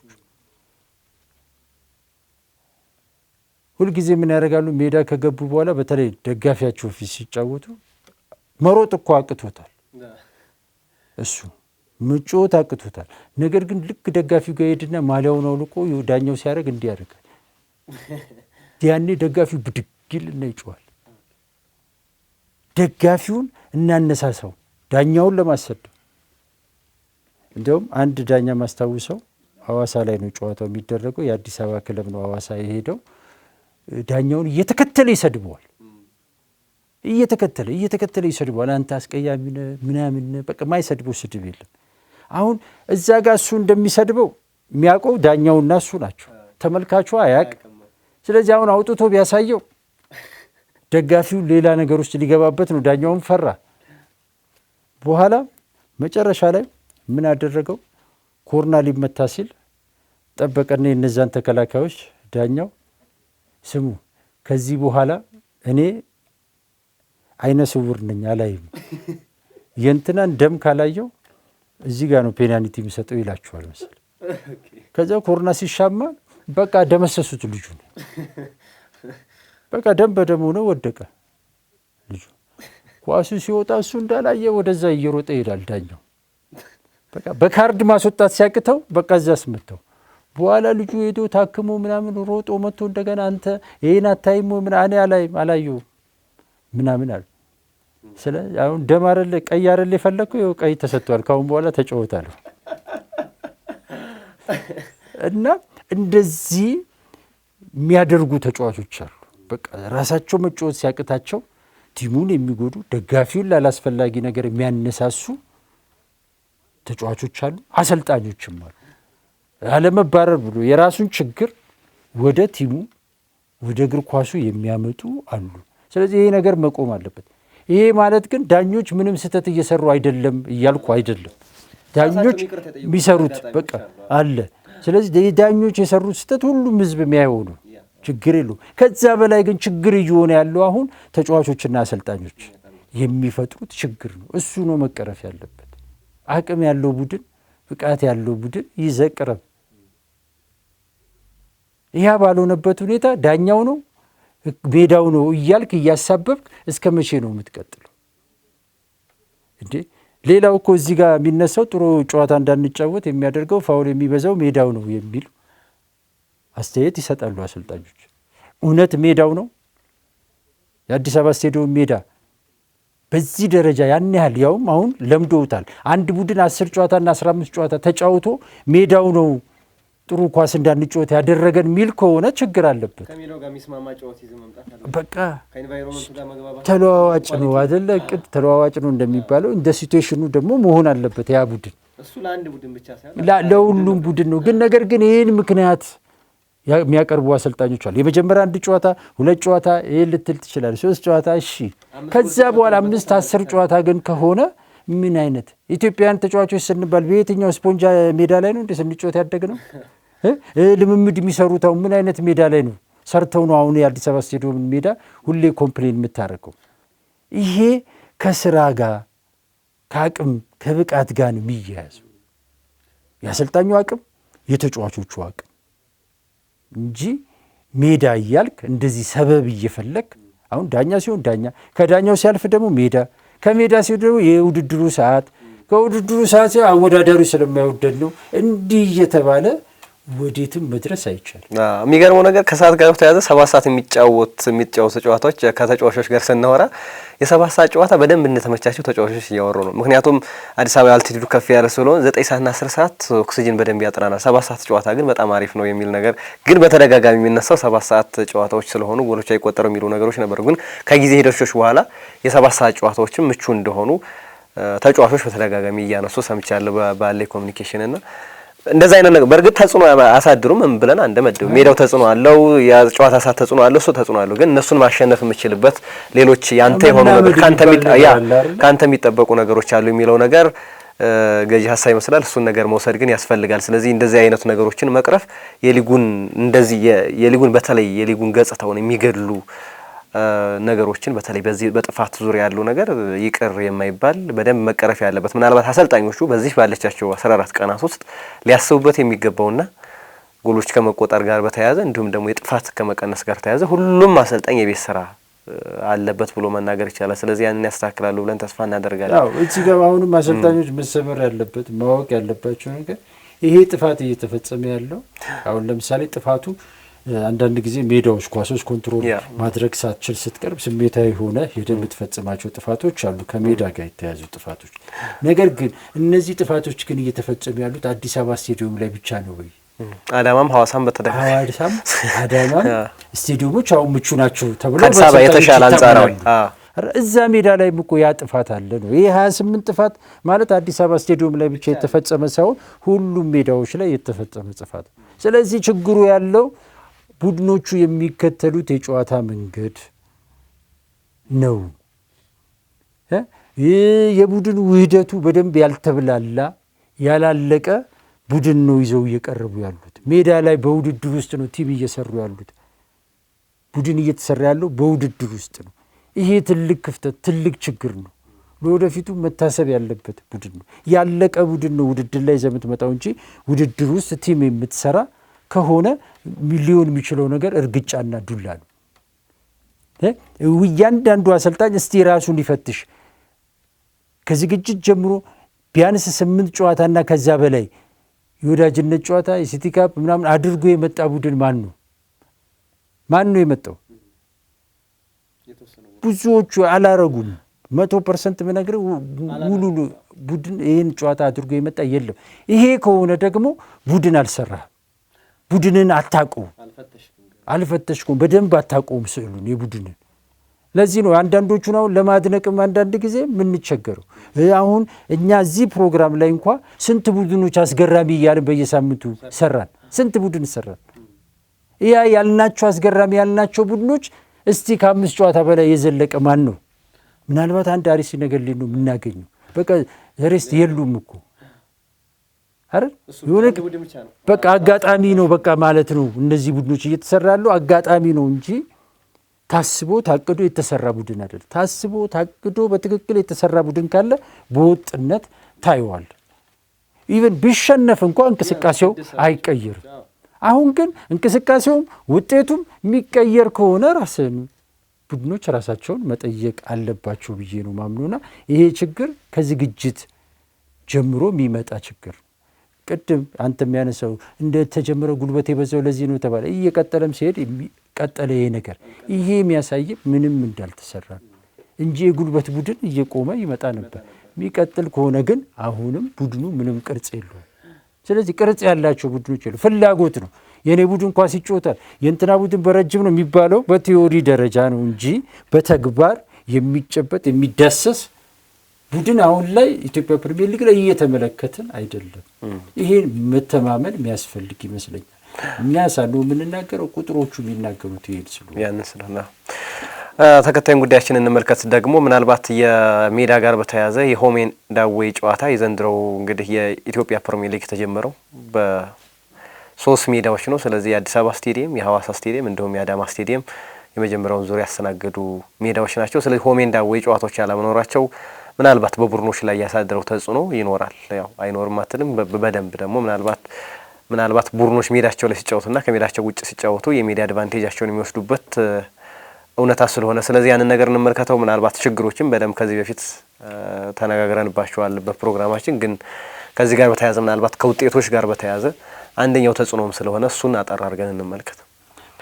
ሁልጊዜ ምን ያደርጋሉ? ሜዳ ከገቡ በኋላ በተለይ ደጋፊያቸው ፊት ሲጫወቱ መሮጥ እኮ አቅቶታል፣ እሱ መጫወት አቅቶታል። ነገር ግን ልክ ደጋፊው ጋር ሄድና ማሊያውን አውልቆ ዳኛው ሲያደርግ እንዲህ ያደርጋል። ያኔ ደጋፊው ብድግ ይልና ይጮዋል። ደጋፊውን እናነሳሳው ዳኛውን ለማሰደብ። እንዲሁም አንድ ዳኛ ማስታውሰው ሐዋሳ ላይ ነው ጨዋታው የሚደረገው፣ የአዲስ አበባ ክለብ ነው ሐዋሳ የሄደው። ዳኛውን እየተከተለ ይሰድበዋል፣ እየተከተለ ይሰድበዋል። አንተ አስቀያሚ ነህ ምናምን፣ በቃ ማይሰድበው ስድብ የለም። አሁን እዛ ጋር እሱ እንደሚሰድበው የሚያውቀው ዳኛውና እሱ ናቸው፣ ተመልካቹ አያውቅም። ስለዚህ አሁን አውጥቶ ቢያሳየው ደጋፊው ሌላ ነገር ውስጥ ሊገባበት ነው። ዳኛውን ፈራ። በኋላ መጨረሻ ላይ ምን አደረገው? ኮርና ሊመታ ሲል ጠበቀና የነዛን ተከላካዮች ዳኛው ስሙ፣ ከዚህ በኋላ እኔ አይነ ስውር ነኝ አላይም፣ የእንትናን ደም ካላየው እዚህ ጋር ነው ፔናልቲ የሚሰጠው ይላችኋል መሰል። ከዛ ኮርና ሲሻማ በቃ ደመሰሱት ልጁ ነው። በቃ ደም በደም ሆነ ወደቀ ልጁ። ኳሱ ሲወጣ እሱ እንዳላየ ወደዛ እየሮጠ ይሄዳል ዳኛው። በቃ በካርድ ማስወጣት ሲያቅተው በቃ እዛ አስመታው። በኋላ ልጁ ሄዶ ታክሞ ምናምን ሮጦ መጥቶ እንደገና አንተ ይሄን አታይም ምን እኔ አላየሁም ምናምን አለ። ስለዚህ አሁን ደም አይደለ ቀይ አይደለ የፈለከው ይኸው ቀይ ተሰጥቷል፣ ካሁን በኋላ ተጫወታለሁ። እና እንደዚህ የሚያደርጉ ተጫዋቾች አሉ። በቃ ራሳቸው መጫወት ሲያቅታቸው ቲሙን የሚጎዱ ደጋፊውን ላላስፈላጊ ነገር የሚያነሳሱ ተጫዋቾች አሉ፣ አሰልጣኞችም አሉ። ያለመባረር ብሎ የራሱን ችግር ወደ ቲሙ ወደ እግር ኳሱ የሚያመጡ አሉ። ስለዚህ ይሄ ነገር መቆም አለበት። ይሄ ማለት ግን ዳኞች ምንም ስህተት እየሰሩ አይደለም እያልኩ አይደለም። ዳኞች የሚሰሩት በቃ አለ። ስለዚህ ዳኞች የሰሩት ስህተት ሁሉም ህዝብ የሚያየው ነው፣ ችግር የለውም። ከዛ በላይ ግን ችግር እየሆነ ያለው አሁን ተጫዋቾችና አሰልጣኞች የሚፈጥሩት ችግር ነው። እሱ ነው መቀረፍ ያለበት። አቅም ያለው ቡድን፣ ብቃት ያለው ቡድን ይዘህ ቅረብ። ይህ ባልሆነበት ሁኔታ ዳኛው ነው ሜዳው ነው እያልክ እያሳበብክ እስከ መቼ ነው የምትቀጥለው እንዴ? ሌላው እኮ እዚህ ጋር የሚነሳው ጥሩ ጨዋታ እንዳንጫወት የሚያደርገው ፋውል የሚበዛው ሜዳው ነው የሚል አስተያየት ይሰጣሉ አሰልጣኞች። እውነት ሜዳው ነው? የአዲስ አበባ ስቴዲየም ሜዳ በዚህ ደረጃ ያን ያህል ያውም አሁን ለምዶውታል። አንድ ቡድን 10 ጨዋታና 15 ጨዋታ ተጫውቶ ሜዳው ነው ጥሩ ኳስ እንዳንጫወት ያደረገን ሚል ከሆነ ችግር አለበት። ከሜዳው ጋር የሚስማማ ጨዋታ ይዘህ መምጣት አለበት። በቃ ከኢንቫይሮንመንቱ ጋር መግባባት ተለዋዋጭ ነው አይደለ? ቅድ ተለዋዋጭ ነው እንደሚባለው እንደ ሲቹዌሽኑ ደግሞ መሆን አለበት። ያ ቡድን እሱ ለአንድ ቡድን ብቻ ሳይሆን ለሁሉም ቡድን ነው። ግን ነገር ግን ይህን ምክንያት የሚያቀርቡ አሰልጣኞች አሉ። የመጀመሪያ 1 ጨዋታ 2 ጨዋታ ይሄን ልትል ትችላለህ፣ 3 ጨዋታ እሺ። ከዛ በኋላ 5 10 ጨዋታ ግን ከሆነ ምን አይነት ኢትዮጵያውያን ተጫዋቾች ስንባል በየትኛው ስፖንጃ ሜዳ ላይ ነው እንደ ስንጫወት ያደግ ነው? ልምምድ የሚሰሩት አሁን ምን አይነት ሜዳ ላይ ነው ሰርተው ነው አሁን የአዲስ አበባ ስቴዲየም ሜዳ ሁሌ ኮምፕሌን የምታደርገው? ይሄ ከስራ ጋር ከአቅም ከብቃት ጋር ነው የሚያያዘው። የአሰልጣኙ አቅም የተጫዋቾቹ አቅም እንጂ ሜዳ እያልክ እንደዚህ ሰበብ እየፈለክ አሁን ዳኛ ሲሆን ዳኛ ከዳኛው ሲያልፍ ደግሞ ሜዳ ከሜዳ ሲሆን ደግሞ የውድድሩ ሰዓት ከውድድሩ ሰዓት አወዳዳሪ ስለማይወደድ ነው እንዲህ እየተባለ ወዴትም መድረስ አይቻልም። የሚገርመው ነገር ከሰዓት ጋር ተያዘ 7 ሰዓት የሚጫወቱ ጨዋታዎች ከተጫዋቾች ጋር ስናወራ የ7 ሰዓት ጨዋታ በደንብ እንደተመቻቸው ተጫዋቾች እያወሩ ነው። ምክንያቱም አዲስ አበባ አልቲቲዩዱ ከፍ ያለ ስለሆነ 9 ሰዓትና 10 ሰዓት ኦክሲጅን በደንብ ያጥራናል። 7 ሰዓት ጨዋታ ግን በጣም አሪፍ ነው የሚል ነገር ግን በተደጋጋሚ የሚነሳው 7 ሰዓት ጨዋታዎች ስለሆኑ ጎሎች አይቆጠሩ የሚሉ ነገሮች ነበሩ። ግን ከጊዜ ሂደቶች በኋላ የ7 ሰዓት ጨዋታዎችም ምቹ እንደሆኑ ተጫዋቾች በተደጋጋሚ እያነሱ ሰምቻለሁ ባለ ኮሙኒኬሽን እና እንደዛ አይነት ነገር በርግጥ ተጽዕኖ አሳድሩም ብለን አንደመደው ሜዳው ተጽዕኖ አለው የጨዋታ ሰዓት ተጽዕኖ አለው እሱ ተጽዕኖ አለው ግን እነሱን ማሸነፍ የምችልበት ሌሎች ያንተ የሆኑ ነገር ካንተ የሚጠበቁ ነገሮች አሉ የሚለው ነገር ገዢ ሀሳብ ይመስላል። እሱን ነገር መውሰድ ግን ያስፈልጋል። ስለዚህ እንደዚህ አይነት ነገሮችን መቅረፍ የሊጉን በተለይ የሊጉን ገጽታውን የሚገድሉ ነገሮችን በተለይ በዚህ በጥፋት ዙሪያ ያለው ነገር ይቅር የማይባል በደንብ መቀረፍ ያለበት ምናልባት አሰልጣኞቹ በዚህ ባለቻቸው 14 ቀናት ውስጥ ሊያስቡበት የሚገባውና ጎሎች ከመቆጠር ጋር በተያያዘ እንዲሁም ደግሞ የጥፋት ከመቀነስ ጋር ተያያዘ ሁሉም አሰልጣኝ የቤት ስራ አለበት ብሎ መናገር ይቻላል። ስለዚህ ያንን ያስተካክላሉ ብለን ተስፋ እናደርጋለን። አዎ እዚህ ጋር አሁንም አሰልጣኞች መሰመር ያለበት ማወቅ ያለባቸው ነገር ይሄ ጥፋት እየተፈጸመ ያለው አሁን ለምሳሌ ጥፋቱ አንዳንድ ጊዜ ሜዳዎች ኳሶች ኮንትሮል ማድረግ ሳትችል ስትቀርብ ስሜታዊ ሆነ ሄደህ የምትፈጽማቸው ጥፋቶች አሉ ከሜዳ ጋር የተያዙ ጥፋቶች። ነገር ግን እነዚህ ጥፋቶች ግን እየተፈጸሙ ያሉት አዲስ አበባ ስቴዲየም ላይ ብቻ ነው ወይ? አዳማም ሐዋሳም በተደጋጋሚ አዳማም ስቴዲየሞች አሁን ምቹ ናቸው ተብሎ ከሰባ የተሻለ አንጻራዊ እዛ ሜዳ ላይ እኮ ያ ጥፋት አለ ነው። ይሄ 28 ጥፋት ማለት አዲስ አበባ ስቴዲየም ላይ ብቻ የተፈጸመ ሳይሆን ሁሉም ሜዳዎች ላይ የተፈጸመ ጥፋት። ስለዚህ ችግሩ ያለው ቡድኖቹ የሚከተሉት የጨዋታ መንገድ ነው። የቡድን ውህደቱ በደንብ ያልተብላላ ያላለቀ ቡድን ነው ይዘው እየቀረቡ ያሉት። ሜዳ ላይ በውድድር ውስጥ ነው ቲም እየሰሩ ያሉት። ቡድን እየተሰራ ያለው በውድድር ውስጥ ነው። ይሄ ትልቅ ክፍተት ትልቅ ችግር ነው። ለወደፊቱ መታሰብ ያለበት ቡድን ነው። ያለቀ ቡድን ነው ውድድር ላይ የምትመጣው እንጂ ውድድር ውስጥ ቲም የምትሰራ ከሆነ ሚሊዮን የሚችለው ነገር እርግጫና ዱላ ነው። እያንዳንዱ አሰልጣኝ እስቲ ራሱን ይፈትሽ። ከዝግጅት ጀምሮ ቢያንስ 8 ጨዋታና ከዛ በላይ የወዳጅነት ጨዋታ የሲቲ ካፕ ምናምን አድርጎ የመጣ ቡድን ማን ነው የመጣው? ብዙዎቹ አላረጉም። 100% ምነግር ሙሉ ቡድን ይሄን ጨዋታ አድርጎ የመጣ የለም። ይሄ ከሆነ ደግሞ ቡድን አልሰራም። ቡድንን አልፈተሽኩም በደንብ አታውቁም ስዕሉን የቡድንን። ለዚህ ነው አንዳንዶቹን አሁን ለማድነቅም አንዳንድ ጊዜ የምንቸገረው። አሁን እኛ እዚህ ፕሮግራም ላይ እንኳ ስንት ቡድኖች አስገራሚ እያልን በየሳምንቱ ሰራን። ስንት ቡድን ሰራን። ያ ያልናቸው አስገራሚ ያልናቸው ቡድኖች እስቲ ከ5 ጨዋታ በላይ የዘለቀ ማን ነው? ምናልባት አንድ አሪስ ነገር ላይ ነው የምናገኘው። በቃ ሬስት የሉም እኮ አይደል? የሆነ በቃ አጋጣሚ ነው በቃ ማለት ነው። እነዚህ ቡድኖች እየተሰራ ያለው አጋጣሚ ነው እንጂ ታስቦ ታቅዶ የተሰራ ቡድን አይደለም። ታስቦ ታቅዶ በትክክል የተሰራ ቡድን ካለ በወጥነት ታይዋል። ኢቭን ቢሸነፍ እንኳን እንቅስቃሴው አይቀየርም። አሁን ግን እንቅስቃሴውም ውጤቱም የሚቀየር ከሆነ ቡድኖች ራሳቸውን መጠየቅ አለባቸው ብዬ ነው ማምኑና ይሄ ችግር ከዝግጅት ጀምሮ የሚመጣ ችግር። ቅድም አንተ የሚያነሳው እንደተጀመረ ጉልበት የበዛው ለዚህ ነው ተባለ። እየቀጠለም ሲሄድ ቀጠለ ይሄ ነገር። ይሄ የሚያሳይ ምንም እንዳልተሰራ እንጂ የጉልበት ቡድን እየቆመ ይመጣ ነበር። የሚቀጥል ከሆነ ግን አሁንም ቡድኑ ምንም ቅርጽ የለውም። ስለዚህ ቅርጽ ያላቸው ቡድኖች የሉ። ፍላጎት ነው። የኔ ቡድን ኳስ ይጫወታል፣ የእንትና ቡድን በረጅም ነው የሚባለው በቲዮሪ ደረጃ ነው እንጂ በተግባር የሚጨበጥ የሚዳሰስ ቡድን አሁን ላይ ኢትዮጵያ ፕሪሚየር ሊግ ላይ እየተመለከትን አይደለም። ይሄን መተማመን የሚያስፈልግ ይመስለኛል። እኛ ሳለው የምንናገረው ቁጥሮቹ የሚናገሩት ይሄን ስለሆነ ተከታዩን ጉዳያችን እንመልከት። ደግሞ ምናልባት የሜዳ ጋር በተያያዘ የሆም ኤንድ አዌይ ጨዋታ የዘንድሮው እንግዲህ የኢትዮጵያ ፕሪሚየር ሊግ የተጀመረው በ3 ሜዳዎች ነው። ስለዚህ የአዲስ አበባ ስቴዲየም፣ የሐዋሳ ስቴዲየም እንዲሁም የአዳማ ስቴዲየም የመጀመሪያውን ዙር ያስተናገዱ ሜዳዎች ናቸው። ስለዚህ ሆም ኤንድ አዌይ ጨዋታዎች ያለመኖራቸው ምናልባት በቡድኖች ላይ ያሳደረው ተጽዕኖ ይኖራል። ያው አይኖርም አትልም። በደንብ ደግሞ ምናልባት ምናልባት ቡድኖች ሜዳቸው ላይ ሲጫወቱና ከሜዳቸው ውጭ ሲጫወቱ የሜዳ አድቫንቴጃቸውን የሚወስዱበት እውነታ ስለሆነ ስለዚህ ያንን ነገር እንመልከተው። ምናልባት ችግሮችን በደንብ ከዚህ በፊት ተነጋግረንባቸዋል በፕሮግራማችን። ግን ከዚህ ጋር በተያያዘ ምናልባት ከውጤቶች ጋር በተያያዘ አንደኛው ተጽዕኖም ስለሆነ እሱን አጠር አድርገን እንመልከት።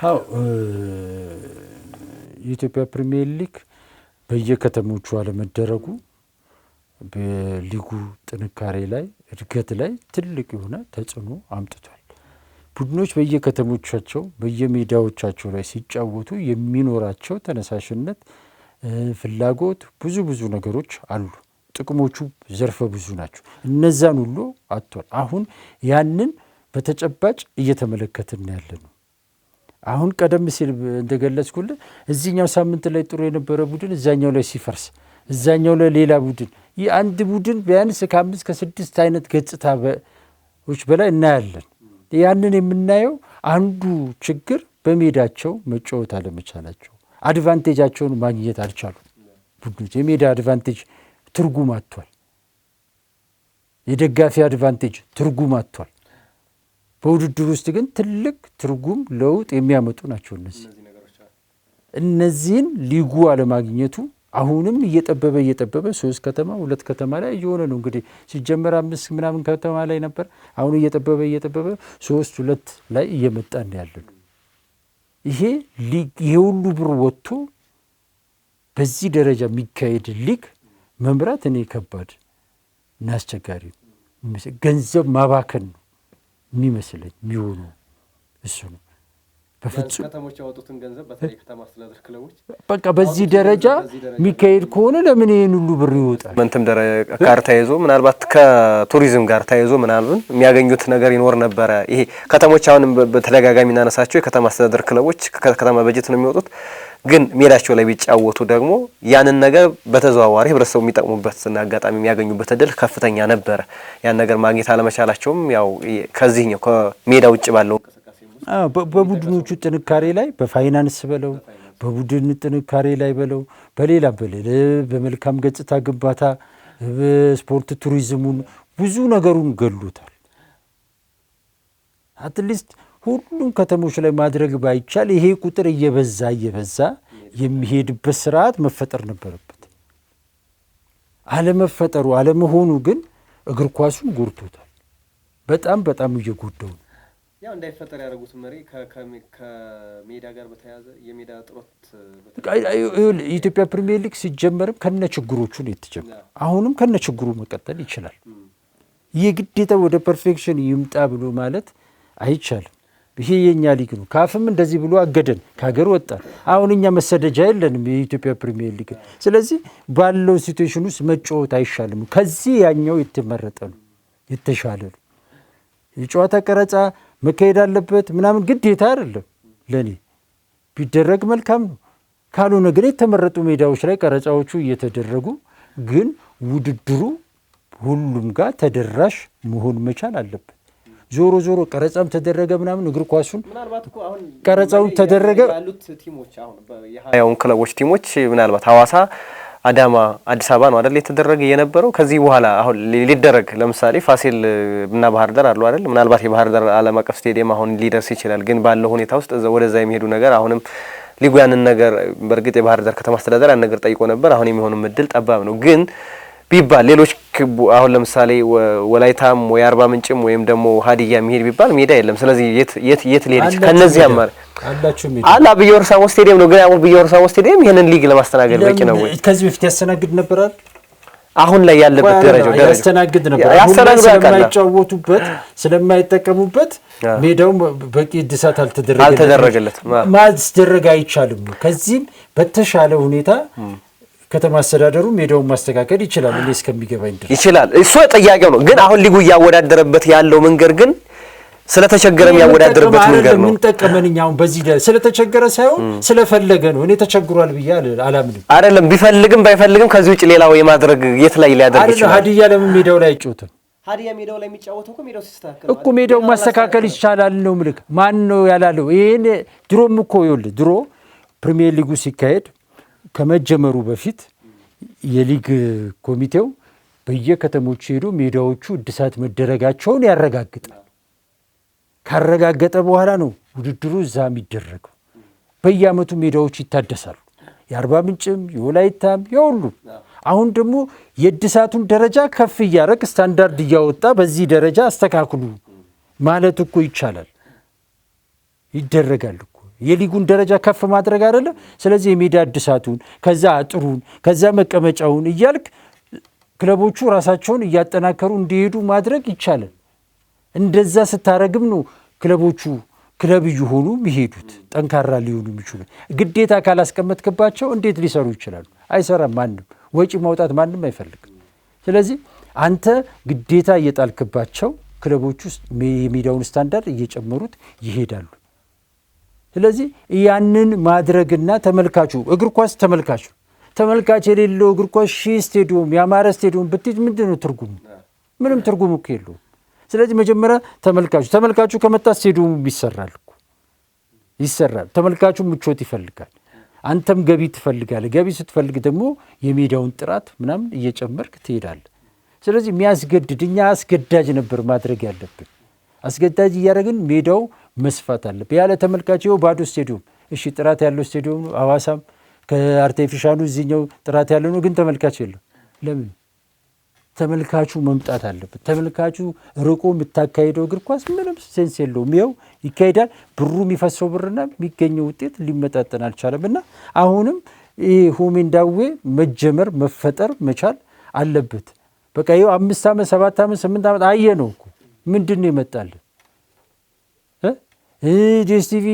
አዎ የኢትዮጵያ ፕሪሚየር ሊግ በየከተሞቹ አለመደረጉ በሊጉ ጥንካሬ ላይ እድገት ላይ ትልቅ የሆነ ተጽዕኖ አምጥቷል። ቡድኖች በየከተሞቻቸው በየሜዳዎቻቸው ላይ ሲጫወቱ የሚኖራቸው ተነሳሽነት፣ ፍላጎት፣ ብዙ ነገሮች አሉ። ጥቅሞቹ ዘርፈ ብዙ ናቸው። እነዛን ሁሉ አጥቷል። አሁን ያንን በተጨባጭ እየተመለከትን ያለ ነው። አሁን ቀደም ሲል እንደገለጽኩልህ እዚህኛው ሳምንት ላይ ጥሩ የነበረ ቡድን እዛኛው ላይ ሲፈርስ፣ እዛኛው ላይ ሌላ ቡድን አንድ ቡድን ቢያንስ ከ5 ከ6 አይነት ገጽታዎች በላይ እናያለን። ያንን የምናየው አንዱ ችግር በሜዳቸው መጫወት አለመቻላቸው፣ አድቫንቴጃቸውን ማግኘት አልቻሉም ቡድኖች። የሜዳ አድቫንቴጅ ትርጉም አጥቷል። የደጋፊ አድቫንቴጅ ትርጉም አጥቷል። በውድድር ውስጥ ግን ትልቅ ትርጉም ለውጥ የሚያመጡ ናቸው። እነዚህን ሊጉ አለማግኘቱ አሁንም እየጠበበ 3 ከተማ 2 ከተማ ላይ እየሆነ ነው። እንግዲህ ሲጀመር 5 ምናምን ከተማ ላይ ነበር። አሁን እየጠበበ 3 2 ላይ እየመጣን ያለ ነው። ይሄ ሊግ ሁሉ ብር ወጥቶ በዚህ ደረጃ የሚካሄድ ሊግ መምራት እኔ ከባድ እና አስቸጋሪ ገንዘብ ማባከን ነው የሚመስለኝ። የሚሆኑ እሱ ነው። በፍጹም ከተሞች ያወጡትን ገንዘብ በተለይ ከተማ አስተዳደር ክለቦች በቃ በዚህ ደረጃ የሚካሄድ ከሆነ ለምን ይሄን ሁሉ ብር ይወጣል? መንተም ጋር ተያይዞ ምናልባት ከቱሪዝም ጋር ተያይዞ ምናምን የሚያገኙት ነገር ይኖር ነበረ። ይሄ ከተሞች አሁን በተደጋጋሚ እናነሳቸው የከተማ አስተዳደር ክለቦች ከከተማ በጀት ነው የሚወጡት። ግን ሜዳቸው ላይ ቢጫወቱ ደግሞ ያንን ነገር በተዘዋዋሪ ህብረተሰቡ የሚጠቅሙበትና አጋጣሚ የሚያገኙበት እድል ከፍተኛ ነበረ። ያን ነገር ማግኘት አለመቻላቸውም ያው ከዚህኛው ከሜዳ ውጭ ባለው በቡድኖቹ ጥንካሬ ላይ በፋይናንስ በለው በቡድን ጥንካሬ ላይ በለው በሌላም በመልካም ገጽታ ግንባታ በስፖርት ቱሪዝሙን ብዙ ነገሩን ገሎታል። አትሊስት ሁሉም ከተሞች ላይ ማድረግ ባይቻል ይሄ ቁጥር እየበዛ የሚሄድበት ስርዓት መፈጠር ነበረበት። አለመፈጠሩ አለመሆኑ ግን እግር ኳሱን ጎድቶታል። በጣም እየጎዳው ነው። ያው እንዳይፈጠር ያደረጉት መሪ ከሜዳ ጋር በተያያዘ የሜዳ ጥሮት የኢትዮጵያ ፕሪሚየር ሊግ ሲጀመርም ከነ ችግሮቹ ነው የተጀመረው። አሁንም ከነ ችግሩ መቀጠል ይችላል። የግዴታ ወደ ፐርፌክሽን ይምጣ ብሎ ማለት አይቻልም። ይሄ የኛ ሊግ ነው። ካፍም እንደዚህ ብሎ አገደን፣ ከሀገር ወጣን። አሁን እኛ መሰደጃ የለንም የኢትዮጵያ ፕሪሚየር ሊግ። ስለዚህ ባለው ሲቹዌሽን ውስጥ መጫወት አይሻልም? ከዚህ ያኛው የተመረጠ ነው፣ የተሻለ ነው። የጨዋታ ቀረጻ መካሄድ አለበት ምናምን ግዴታ አይደለም። ለኔ ቢደረግ መልካም ነው። ካልሆነ ግን የተመረጡ ሜዳዎች ላይ ቀረጻዎቹ እየተደረጉ ግን ውድድሩ ሁሉም ጋር ተደራሽ መሆን መቻል አለበት። ዞሮ ቀረጻም ተደረገ ምናምን እግር ኳሱን ቀረጻውን ተደረገ ያሉት ቲሞች አሁን የሀያውን ክለቦች ቲሞች ምናልባት ሐዋሳ፣ አዳማ፣ አዲስ አበባ ነው አይደል የተደረገ የነበረው። ከዚህ በኋላ አሁን ሊደረግ ለምሳሌ ፋሲል እና ባህር ዳር አሉ አይደል። ምናልባት የባህር ዳር ዓለም አቀፍ ስቴዲየም አሁን ሊደርስ ይችላል። ግን ባለው ሁኔታ ውስጥ ወደዛ የሚሄዱ ነገር አሁንም ሊጉ ያንን ነገር በእርግጥ የባህር ዳር ከተማ አስተዳደር ያን ነገር ጠይቆ ነበር። አሁን የሚሆነው እድል ጠባብ ነው። ግን ቢባል ሌሎች አሁን ለምሳሌ ወላይታም ወይ አርባ ምንጭም ወይም ደግሞ ሀዲያ የሚሄድ ቢባል ሜዳ የለም። ስለዚህ የት ሊሄድ ይችላል? ከነዚህ አማር አላ በየወርሳሞ ስቴዲየም ነው። ግን አሁን በየወርሳሞ ስቴዲየም ይሄንን ሊግ ለማስተናገድ በቂ ነው ወይ? ከዚህ በፊት ያስተናግድ ነበር አይደል? አሁን ላይ ያለበት ደረጃው ያስተናግድ ነበር። ስለማይጫወቱበት ስለማይጠቀሙበት ሜዳው በቂ እድሳት አልተደረገለትም። ማስደረግ አይቻልም። ከዚህም በተሻለ ሁኔታ ከተማ አስተዳደሩ ሜዳውን ማስተካከል ይችላል። እኔ እስከሚገባኝ ድረስ ይችላል። እሱ ጥያቄው ነው። ግን አሁን ሊጉ እያወዳደረበት ያለው መንገድ ግን ስለተቸገረ የሚያወዳደርበት መንገድ ነው። ምን ጠቀመንኛ? አሁን በዚህ ስለተቸገረ ሳይሆን ስለፈለገ ነው። እኔ ተቸግሯል ብዬ አላምንም። አይደለም ቢፈልግም ባይፈልግም ከዚህ ውጭ ሌላው የማድረግ የት ላይ ሊያደርግ ይችላል? ሀዲያ ለምን ሜዳው ላይ አይጫወትም? ሀዲያ ሜዳው ላይ የሚጫወተው እኮ ሜዳው ሲስተካከል እኮ ሜዳው ማስተካከል ይቻላል ነው ምልክ። ማን ነው ያላለው? ይሄን ድሮም እኮ ይኸውልህ ድሮ ፕሪሚየር ሊጉ ሲካሄድ ከመጀመሩ በፊት የሊግ ኮሚቴው በየከተሞች ሄዶ ሜዳዎቹ እድሳት መደረጋቸውን ያረጋግጣል። ካረጋገጠ በኋላ ነው ውድድሩ እዛ የሚደረገው። በየዓመቱ ሜዳዎቹ ይታደሳሉ። የአርባ ምንጭም የወላይታም የሁሉ አሁን ደግሞ የእድሳቱን ደረጃ ከፍ እያደረግ ስታንዳርድ እያወጣ በዚህ ደረጃ አስተካክሉ ማለት እኮ ይቻላል፣ ይደረጋል እኮ የሊጉን ደረጃ ከፍ ማድረግ አይደለም። ስለዚህ የሜዳ እድሳቱን ከዛ አጥሩን ከዛ መቀመጫውን እያልክ ክለቦቹ ራሳቸውን እያጠናከሩ እንዲሄዱ ማድረግ ይቻላል። እንደዛ ስታረግም ነው ክለቦቹ ክለብ እየሆኑ የሚሄዱት ጠንካራ ሊሆኑ የሚችሉ። ግዴታ ካላስቀመጥክባቸው እንዴት ሊሰሩ ይችላሉ? አይሰራም። ማንም ወጪ ማውጣት ማንም አይፈልግም። ስለዚህ አንተ ግዴታ እየጣልክባቸው ክለቦች ውስጥ የሜዳውን ስታንዳርድ እየጨመሩት ይሄዳሉ። ስለዚህ ያንን ማድረግና ተመልካቹ እግር ኳስ ተመልካች የሌለው እግር ኳስ ሺህ ስቴዲዮም ያማረ ስቴዲዮም ብትሄድ ምንድን ነው ትርጉሙ? ምንም ትርጉም እኮ የለውም። ስለዚህ መጀመሪያ ተመልካቹ ከመጣ ስቴዲየሙ ይሰራል። ተመልካቹ ምቾት ይፈልጋል። አንተም ገቢ ትፈልጋለህ። ገቢ ስትፈልግ ደግሞ የሜዳውን ጥራት ምናምን እየጨመርክ ትሄዳለህ። ስለዚህ የሚያስገድድ እኛ አስገዳጅ ነበር ማድረግ ያለብን። አስገዳጅ እያደረግን ሜዳው መስፋት አለብን። ያለ ተመልካች ይኸው ባዶ ስቴዲየም፣ እሺ ጥራት ያለው ስቴዲየም ነው። ሐዋሳም ከአርቲፊሻሉ እዚህኛው ጥራት ያለው ነው፣ ግን ተመልካች የለም። ለምን? ተመልካቹ መምጣት አለበት። ተመልካቹ ርቆ የምታካሄደው እግር ኳስ ምንም ሴንስ የለውም። ይኸው ይካሄዳል፣ ብሩ የሚፈሰው ብርና የሚገኘው ውጤት ሊመጣጠን አልቻለም። እና አሁንም ይህ ሆሜ እንዳዌ መጀመር መፈጠር መቻል አለበት። በቃ ይኸው 5 ዓመት 7 ዓመት 8 ዓመት አየ ነው እኮ ምንድን ነው ይመጣልን? ዲኤስቲቪ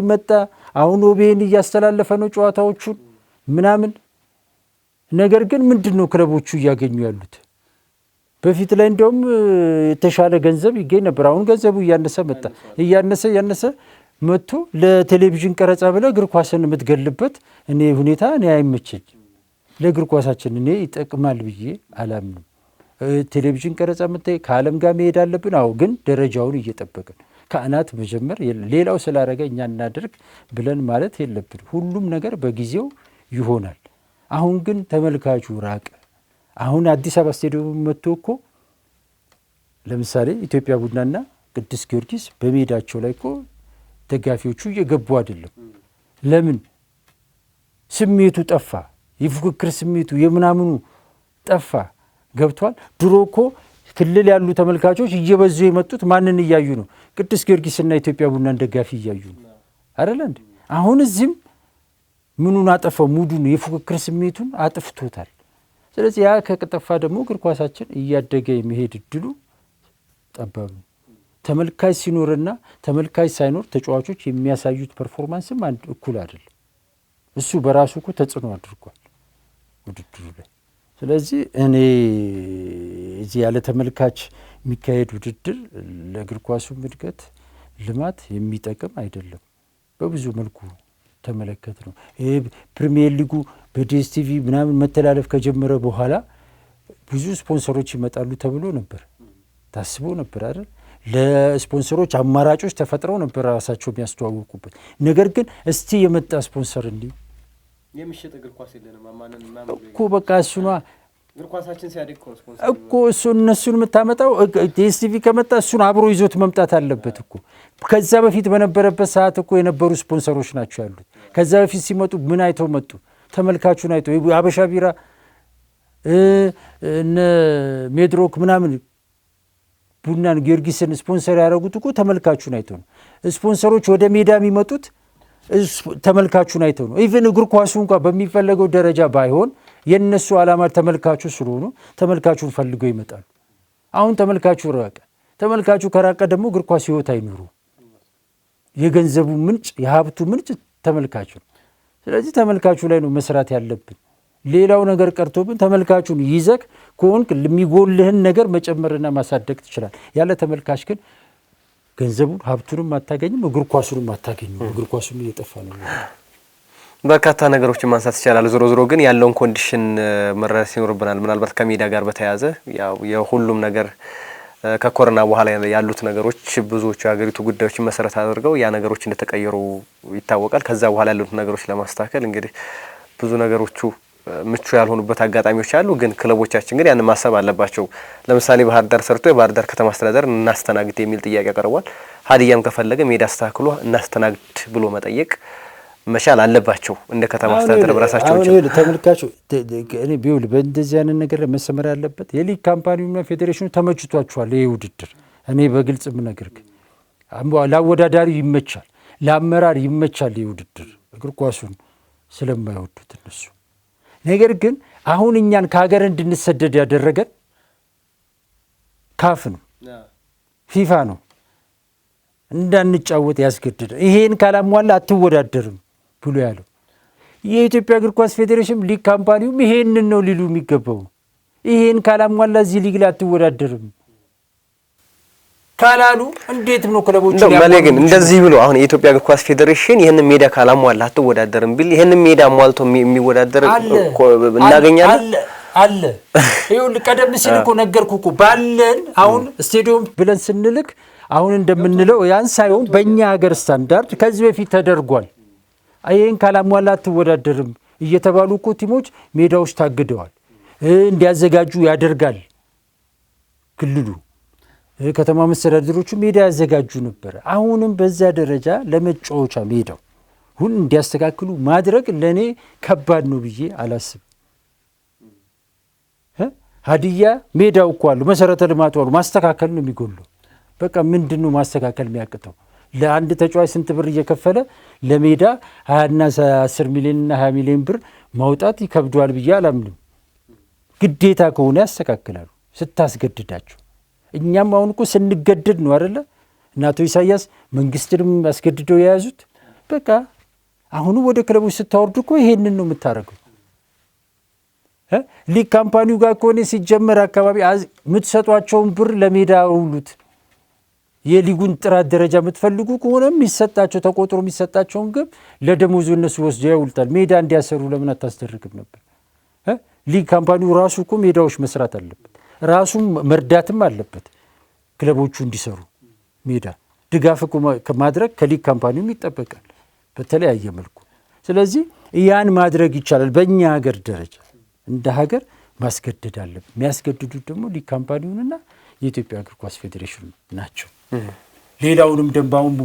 መጣ። አሁን ኦቤን እያስተላለፈ ነው ጨዋታዎቹን ምናምን። ነገር ግን ምንድን ነው ክለቦቹ እያገኙ ያሉት? በፊት ላይ እንደውም የተሻለ ገንዘብ ይገኝ ነበር። አሁን ገንዘቡ እያነሰ መጣ። እያነሰ መጥቶ ለቴሌቪዥን ቀረጻ ብለህ እግር ኳስን የምትገልበት ሁኔታ እኔ አይመቸኝ። ለእግር ኳሳችን እኔ ይጠቅማል ብዬ አላምንም። ቴሌቪዥን ቀረጻ የምታይ ከዓለም ጋር መሄድ አለብን። አዎ፣ ግን ደረጃውን እየጠበቅን ከአናት መጀመር ሌላው ስላረገ እኛ እናደርግ ብለን ማለት የለብን። ሁሉም ነገር በጊዜው ይሆናል። አሁን ግን ተመልካቹ ራቀ። አሁን አዲስ አበባ ስቴዲየም መጥቶ እኮ ለምሳሌ ኢትዮጵያ ቡናና ቅዱስ ጊዮርጊስ በሜዳቸው ላይ እኮ ደጋፊዎቹ እየገቡ አይደለም። ለምን? ስሜቱ ጠፋ። የፉክክር ስሜቱ የምናምኑ ጠፋ። ገብቷል። ድሮ እኮ ክልል ያሉ ተመልካቾች እየበዙ የመጡት ማንን እያዩ ነው? ቅዱስ ጊዮርጊስና ኢትዮጵያ ቡናን ደጋፊ እያዩ ነው አይደለ እንዴ? አሁን እዚህም ምኑን አጠፋው? ሙዱን የፉክክር ስሜቱን አጥፍቶታል። ስለዚህ ያ ከጠፋ ደግሞ እግር ኳሳችን እያደገ የሚሄድ እድሉ ጠባብ ነው። ተመልካች ሲኖርና ተመልካች ሳይኖር ተጫዋቾች የሚያሳዩት ፐርፎርማንስም አንድ እኩል አይደለም። እሱ በራሱ እኮ ተጽዕኖ አድርጓል ውድድሩ ላይ። ስለዚህ እኔ እዚህ ያለ ተመልካች የሚካሄድ ውድድር ለእግር ኳሱ እድገት ልማት የሚጠቅም አይደለም። በብዙ መልኩ ተመለከት ነው። ፕሪሚየር ሊጉ በዲኤስቲቪ ምናምን መተላለፍ ከጀመረ በኋላ ብዙ ስፖንሰሮች ይመጣሉ ተብሎ ነበር፣ ታስቦ ነበር አይደል? ለስፖንሰሮች አማራጮች ተፈጥረው ነበር ራሳቸው የሚያስተዋውቁበት። ነገር ግን እስቲ የመጣ ስፖንሰር እንዲህ የሚሸጥ እግር ኳስ የለንም እኮ በቃ እሱኗ እግር ኳሳችን ሲያድግ ስፖንሰር እኮ እነሱን የምታመጣው ዲኤስቲቪ ከመጣ እሱን አብሮ ይዞት መምጣት አለበት እኮ። ከዛ በፊት በነበረበት ሰዓት እኮ የነበሩ ስፖንሰሮች ናቸው ያሉት። ከዛ በፊት ሲመጡ ምን አይተው መጡ? ተመልካቹን አይተው። አበሻ ቢራ እነ ሜድሮክ ምናምን ቡናን ጊዮርጊስን ስፖንሰር ያደረጉት እኮ ተመልካቹን አይተው ነው። ስፖንሰሮች ወደ ሜዳ የሚመጡት ተመልካቹን አይተው ነው። ኢቨን እግር ኳሱ እንኳን በሚፈለገው ደረጃ ባይሆን የነሱ ዓላማ ተመልካቹ ስለሆኑ ተመልካቹን ፈልገው ይመጣሉ። አሁን ተመልካቹ ራቀ። ተመልካቹ ከራቀ ደግሞ እግር ኳስ ህይወት አይኖሩ። የገንዘቡ ምንጭ የሀብቱ ምንጭ ተመልካቹ ነው። ስለዚህ ተመልካቹ ላይ ነው መስራት ያለብን። ሌላው ነገር ቀርቶብን ተመልካቹን ይዘክ ከሆንክ የሚጎልህን ነገር መጨመርና ማሳደግ ትችላል። ያለ ተመልካች ግን ገንዘቡን ሀብቱንም አታገኝም፣ እግር ኳሱንም አታገኝም። እግር ኳሱም እየጠፋ ነው። በርካታ ነገሮችን ማንሳት ይቻላል። ዞሮ ዞሮ ግን ያለውን ኮንዲሽን መረዳት ይኖርብናል። ምናልባት ከሜዳ ጋር በተያያዘ ያው የሁሉም ነገር ከኮሮና በኋላ ያሉት ነገሮች ብዙዎቹ የሀገሪቱ ጉዳዮችን መሰረት አድርገው ያ ነገሮች እንደተቀየሩ ይታወቃል። ከዛ በኋላ ያሉት ነገሮች ለማስተካከል እንግዲህ ብዙ ነገሮቹ ምቹ ያልሆኑበት አጋጣሚዎች አሉ። ግን ክለቦቻችን ግን ያን ማሰብ አለባቸው። ለምሳሌ ባህር ዳር ሰርቶ የባህር ዳር ከተማ አስተዳደር እናስተናግድ የሚል ጥያቄ ቀርቧል። ሀዲያም ከፈለገ ሜዳ አስተካክሎ እናስተናግድ ብሎ መጠየቅ መቻል አለባቸው እንደ ከተማ አስተዳደር በራሳቸው። ተመልካቹ እኔ ቢውል በእንደዚህ አይነት ነገር መሰመር ያለበት የሊግ ካምፓኒውና ፌዴሬሽኑ ተመችቷቸዋል። ይሄ ውድድር እኔ በግልጽ ምነግርህ ለአወዳዳሪው ይመቻል፣ ለአመራር ይመቻል። ይሄ ውድድር እግር ኳሱን ስለማይወዱት እነሱ። ነገር ግን አሁን እኛን ከሀገር እንድንሰደድ ያደረገን ካፍ ነው፣ ፊፋ ነው፣ እንዳንጫወት ያስገድደ። ይሄን ካላሟላ አትወዳደርም ብሎ ያለው የኢትዮጵያ እግር ኳስ ፌዴሬሽን ሊግ ካምፓኒውም ይሄንን ነው ሊሉ የሚገባው። ይሄን ካላሟላ እዚህ ሊግ ላይ አትወዳደርም ካላሉ እንዴት ነው ክለቦች ለማለ ግን እንደዚህ ብሎ አሁን የኢትዮጵያ እግር ኳስ ፌዴሬሽን ይሄንን ሜዳ ካላሟላ አትወዳደርም ቢል ይሄንን ሜዳ ሟልቶ የሚወዳደር እናገኛለን አለ። ይኸውልህ ቀደም ሲል እኮ ነገርኩህ እኮ ባለን አሁን ስቴዲየም ብለን ስንልክ አሁን እንደምንለው ያን ሳይሆን በእኛ ሀገር ስታንዳርድ ከዚህ በፊት ተደርጓል። ይሄን ካላሟላ አትወዳደርም እየተባሉ እኮ ቲሞች ሜዳዎች ታግደዋል። እንዲያዘጋጁ ያደርጋል ክልሉ። ከተማ መስተዳድሮቹ ሜዳ ያዘጋጁ ነበር። አሁንም በዛ ደረጃ ለመጫወቻ ሜዳው ሁሉ እንዲያስተካክሉ ማድረግ ለኔ ከባድ ነው ብዬ አላስብም። ሀዲያ ሜዳው እኮ አሉ፣ መሰረተ ልማቱ አሉ፣ ማስተካከል ነው የሚጎለው። በቃ ምንድነው ማስተካከል የሚያቅተው? ለአንድ ተጫዋች ስንት ብር እየከፈለ ለሜዳ 20 እና 10 ሚሊዮን እና 20 ሚሊዮን ብር ማውጣት ይከብደዋል ብዬ አላምንም። ግዴታ ከሆነ ያስተካክላሉ ስታስገድዳቸው። እኛም አሁን እኮ ስንገደድ ነው አይደለ? እና አቶ ኢሳያስ መንግስትንም አስገድደው የያዙት። በቃ አሁን ወደ ክለቦች ስታወርዱ እኮ ይሄንን ነው የምታደርገው። ሊግ ካምፓኒው ጋር ከሆነ ሲጀመር አካባቢ የምትሰጧቸውን ብር ለሜዳ አውሉት። የሊጉን ጥራት ደረጃ የምትፈልጉ ከሆነ የሚሰጣቸው ተቆጥሮ የሚሰጣቸውን ግብ ለደሞዙ እነሱ ወስደው ያውልታል። ሜዳ እንዲያሰሩ ለምን አታስደርግም ነበር? ሊግ ካምፓኒው ራሱ እኮ ሜዳዎች መስራት አለበት፣ ራሱም መርዳትም አለበት ክለቦቹ እንዲሰሩ። ሜዳ ድጋፍ ማድረግ ከሊግ ካምፓኒውም ይጠበቃል በተለያየ መልኩ። ስለዚህ ያን ማድረግ ይቻላል። በእኛ ሀገር ደረጃ እንደ ሀገር ማስገደድ አለብን። የሚያስገድዱት ደግሞ ሊግ ካምፓኒውንና የኢትዮጵያ እግር ኳስ ፌዴሬሽን ናቸው። ሌላውንም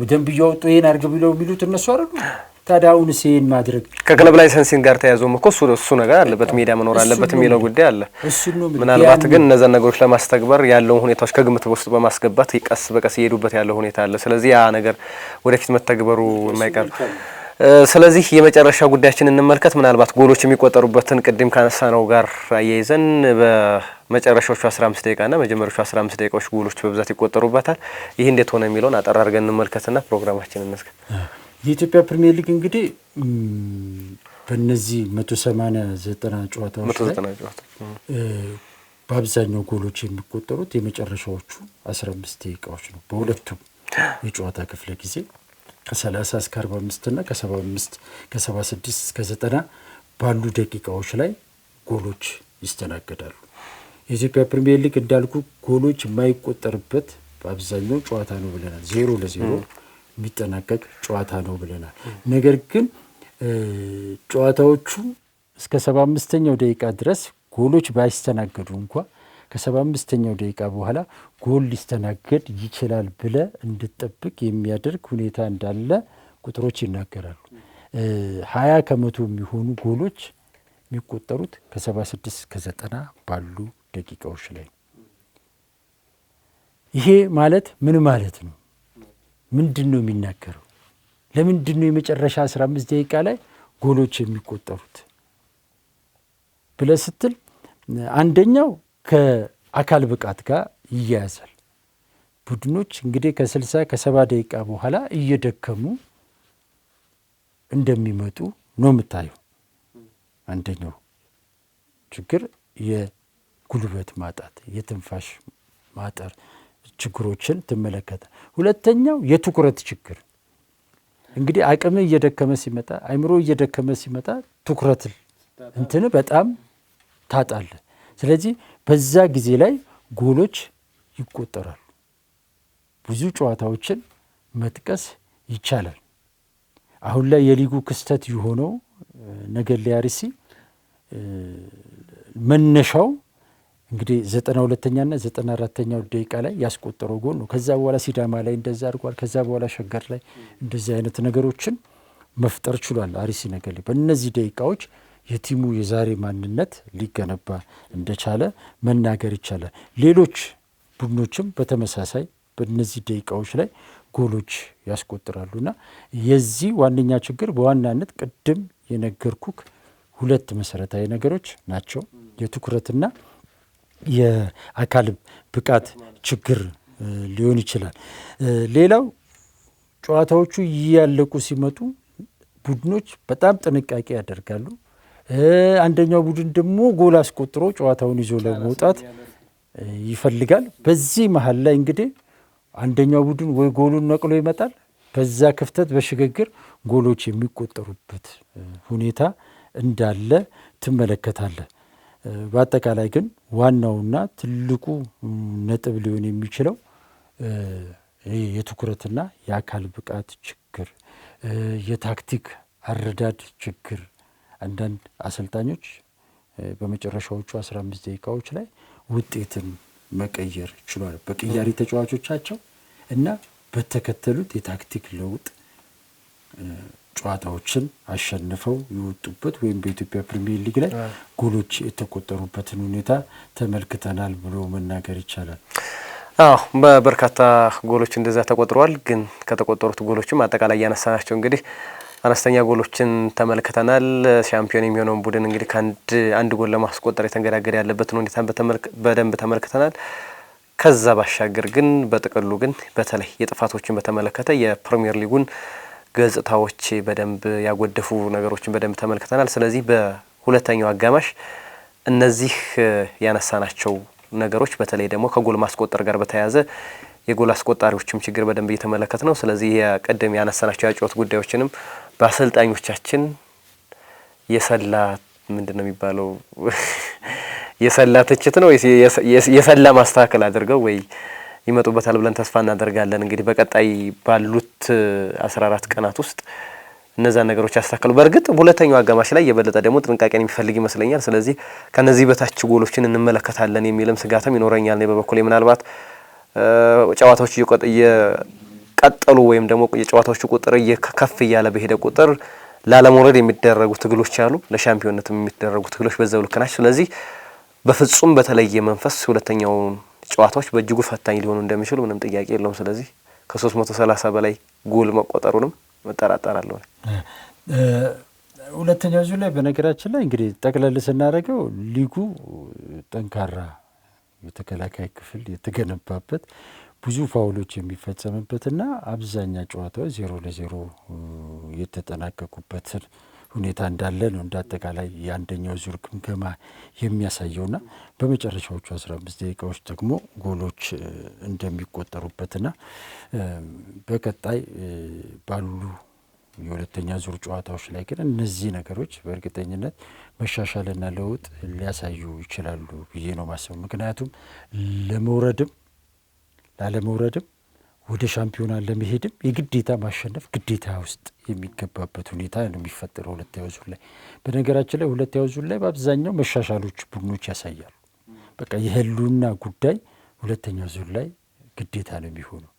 ደንብ እያወጡ ይሄን አድርግ ብለው የሚሉት እነሱ አይደሉ? ታዲያ አሁንስ ይሄን ማድረግ ከክለብ ላይሰንሲንግ ጋር ተያይዞም እኮ እሱ ነገር አለበት፣ ሜዳ መኖር አለበት የሚለው ጉዳይ አለ። ምናልባት ግን እነዛን ነገሮች ለማስተግበር ያለውን ሁኔታዎች ከግምት ውስጥ በማስገባት ቀስ በቀስ እየሄዱበት ያለው ሁኔታ አለ። ስለዚህ ያ ነገር ወደፊት መተግበሩ የማይቀር። ስለዚህ የመጨረሻ ጉዳያችን እንመልከት። ምናልባት ጎሎች የሚቆጠሩበትን ቅድም ካነሳነው ጋር አያይዘን በመጨረሻዎቹ 15 ደቂቃና መጀመሪያዎቹ 15 ደቂቃዎች ጎሎች በብዛት ይቆጠሩበታል። ይህ እንዴት ሆነ የሚለውን አጠር አድርገን እንመልከትና ፕሮግራማችንን እንዝጋ። የኢትዮጵያ ፕሪሚየር ሊግ እንግዲህ በእነዚህ 180 ጨዋታዎች ላይ በአብዛኛው ጎሎች የሚቆጠሩት የመጨረሻዎቹ 15 ደቂቃዎች ነው። በሁለቱም የጨዋታ ክፍለ ጊዜ ከ30 እስከ 45 እና ከ76 እስከ 90 ባሉ ደቂቃዎች ላይ ጎሎች ይስተናገዳሉ። የኢትዮጵያ ፕሪሚየር ሊግ እንዳልኩ ጎሎች የማይቆጠርበት በአብዛኛው ጨዋታ ነው ብለናል። 0-0 የሚጠናቀቅ ጨዋታ ነው ብለናል። ነገር ግን ጨዋታዎቹ እስከ 75ኛው ደቂቃ ድረስ ጎሎች ባይስተናገዱ እንኳ ከ75ኛው ደቂቃ በኋላ ጎል ሊስተናገድ ይችላል ብለ እንድጠብቅ የሚያደርግ ሁኔታ እንዳለ ቁጥሮች ይናገራሉ። 20% የሚሆኑ ጎሎች የሚቆጠሩት ከ76 እስከ 90 ባሉ ደቂቃዎች ላይ። ይሄ ማለት ምን ማለት ነው? ምንድን ነው የሚናገረው? ለምንድን ነው የመጨረሻ 15 ደቂቃ ላይ ጎሎች የሚቆጠሩት ብለ ስትል አንደኛው ከአካል ብቃት ጋር ይያያዛል። ቡድኖች እንግዲህ ከ60 ከ70 ደቂቃ በኋላ እየደከሙ እንደሚመጡ ነው የምታየው። አንደኛው ችግር የጉልበት ማጣት፣ የትንፋሽ ማጠር ችግሮችን ትመለከተ። ሁለተኛው የትኩረት ችግር። እንግዲህ አቅም እየደከመ ሲመጣ፣ አይምሮ እየደከመ ሲመጣ ትኩረት እንትን በጣም ታጣለ። ስለዚህ በዛ ጊዜ ላይ ጎሎች ይቆጠራሉ። ብዙ ጨዋታዎችን መጥቀስ ይቻላል። አሁን ላይ የሊጉ ክስተት የሆነው ነገሌ አርሲ መነሻው እንግዲህ 92ኛና 94ኛው ደቂቃ ላይ ያስቆጠረው ጎል ነው። ከዛ በኋላ ሲዳማ ላይ እንደዛ አድርጓል። ከዛ በኋላ ሸገር ላይ እንደዚህ አይነት ነገሮችን መፍጠር ችሏል አርሲ ነገሌ። በእነዚህ ደቂቃዎች የቲሙ የዛሬ ማንነት ሊገነባ እንደቻለ መናገር ይቻላል። ሌሎች ቡድኖችም በተመሳሳይ በእነዚህ ደቂቃዎች ላይ ጎሎች ያስቆጥራሉና የዚህ ዋነኛ ችግር በዋናነት ቅድም የነገርኩክ ሁለት መሰረታዊ ነገሮች ናቸው። የትኩረትና የአካል ብቃት ችግር ሊሆን ይችላል። ሌላው ጨዋታዎቹ እያለቁ ሲመጡ ቡድኖች በጣም ጥንቃቄ ያደርጋሉ። አንደኛው ቡድን ደግሞ ጎል አስቆጥሮ ጨዋታውን ይዞ ለመውጣት ይፈልጋል። በዚህ መሀል ላይ እንግዲህ አንደኛው ቡድን ወይ ጎሉን ነቅሎ ይመጣል። በዛ ክፍተት በሽግግር ጎሎች የሚቆጠሩበት ሁኔታ እንዳለ ትመለከታለህ። በአጠቃላይ ግን ዋናውና ትልቁ ነጥብ ሊሆን የሚችለው የትኩረትና የአካል ብቃት ችግር፣ የታክቲክ አረዳድ ችግር። አንዳንድ አሰልጣኞች በመጨረሻዎቹ 15 ደቂቃዎች ላይ ውጤትን መቀየር ችሏል በቅያሪ ተጫዋቾቻቸው እና በተከተሉት የታክቲክ ለውጥ ጨዋታዎችን አሸንፈው የወጡበት ወይም በኢትዮጵያ ፕሪሚየር ሊግ ላይ ጎሎች የተቆጠሩበትን ሁኔታ ተመልክተናል ብሎ መናገር ይቻላል። አዎ በበርካታ ጎሎች እንደዛ ተቆጥረዋል። ግን ከተቆጠሩት ጎሎችም አጠቃላይ ያነሳናቸው እንግዲህ አነስተኛ ጎሎችን ተመልክተናል። ሻምፒዮን የሚሆነውን ቡድን እንግዲህ ከአንድ ጎል ለማስቆጠር የተንገዳገደ ያለበትን ሁኔታ በደንብ ተመልክተናል። ከዛ ባሻገር ግን በጥቅሉ ግን በተለይ የጥፋቶችን በተመለከተ የፕሪሚየር ሊጉን ገጽታዎች በደንብ ያጎደፉ ነገሮችን በደንብ ተመልክተናል። ስለዚህ በሁለተኛው አጋማሽ እነዚህ ያነሳናቸው ነገሮች በተለይ ደግሞ ከጎል ማስቆጠር ጋር በተያያዘ የጎል አስቆጣሪዎችም ችግር በደንብ እየተመለከት ነው። ስለዚህ የቀደም ያነሳናቸው ያጫወት ጉዳዮችንም በአሰልጣኞቻችን የሰላ ምንድነው የሚባለው የሰላ ትችት ነው የሰላ ማስተካከል አድርገው ወይ ይመጡበታል ብለን ተስፋ እናደርጋለን። እንግዲህ በቀጣይ ባሉት 14 ቀናት ውስጥ እነዛን ነገሮች ያስተካክሉ። በእርግጥ ሁለተኛው አጋማሽ ላይ የበለጠ ደግሞ ጥንቃቄን የሚፈልግ ይመስለኛል። ስለዚህ ከነዚህ በታች ጎሎችን እንመለከታለን የሚልም ስጋትም ይኖረኛል። እኔ በበኩሌ ምናልባት ጨዋታዎች እየቀጠሉ ወይም ደግሞ የጨዋታዎቹ ቁጥር ከፍ እያለ በሄደ ቁጥር ላለመውረድ የሚደረጉ ትግሎች አሉ፣ ለሻምፒዮንነት የሚደረጉ ትግሎች በዛው ልክ ናቸው። ስለዚህ በፍጹም በተለየ መንፈስ ሁለተኛውን ጨዋታዎች በእጅጉ ፈታኝ ሊሆኑ እንደሚችሉ ምንም ጥያቄ የለውም። ስለዚህ ከ330 በላይ ጎል መቆጠሩንም መጠራጠራለሁ። ሁለተኛው ዙር ላይ በነገራችን ላይ እንግዲህ ጠቅለል ስናደርገው ሊጉ ጠንካራ የተከላካይ ክፍል የተገነባበት ብዙ ፋውሎች የሚፈጸምበትና አብዛኛ ጨዋታዎች 0-0 የተጠናቀቁበትን ሁኔታ እንዳለ ነው እንደ አጠቃላይ የአንደኛው ዙር ግምገማ የሚያሳየውና በመጨረሻዎቹ 15 ደቂቃዎች ደግሞ ጎሎች እንደሚቆጠሩበትና በቀጣይ ባሉ የሁለተኛ ዙር ጨዋታዎች ላይ ግን እነዚህ ነገሮች በእርግጠኝነት መሻሻልና ለውጥ ሊያሳዩ ይችላሉ ብዬ ነው ማሰብ። ምክንያቱም ለመውረድም ላለመውረድም ወደ ሻምፒዮና ለመሄድም የግዴታ ማሸነፍ ግዴታ ውስጥ የሚገባበት ሁኔታ ነው የሚፈጠረው ሁለተኛው ዙር ላይ። በነገራችን ላይ ሁለተኛው ዙር ላይ በአብዛኛው መሻሻሎች ቡድኖች ያሳያሉ። በቃ የህልውና ጉዳይ ሁለተኛው ዙር ላይ ግዴታ ነው የሚሆነው።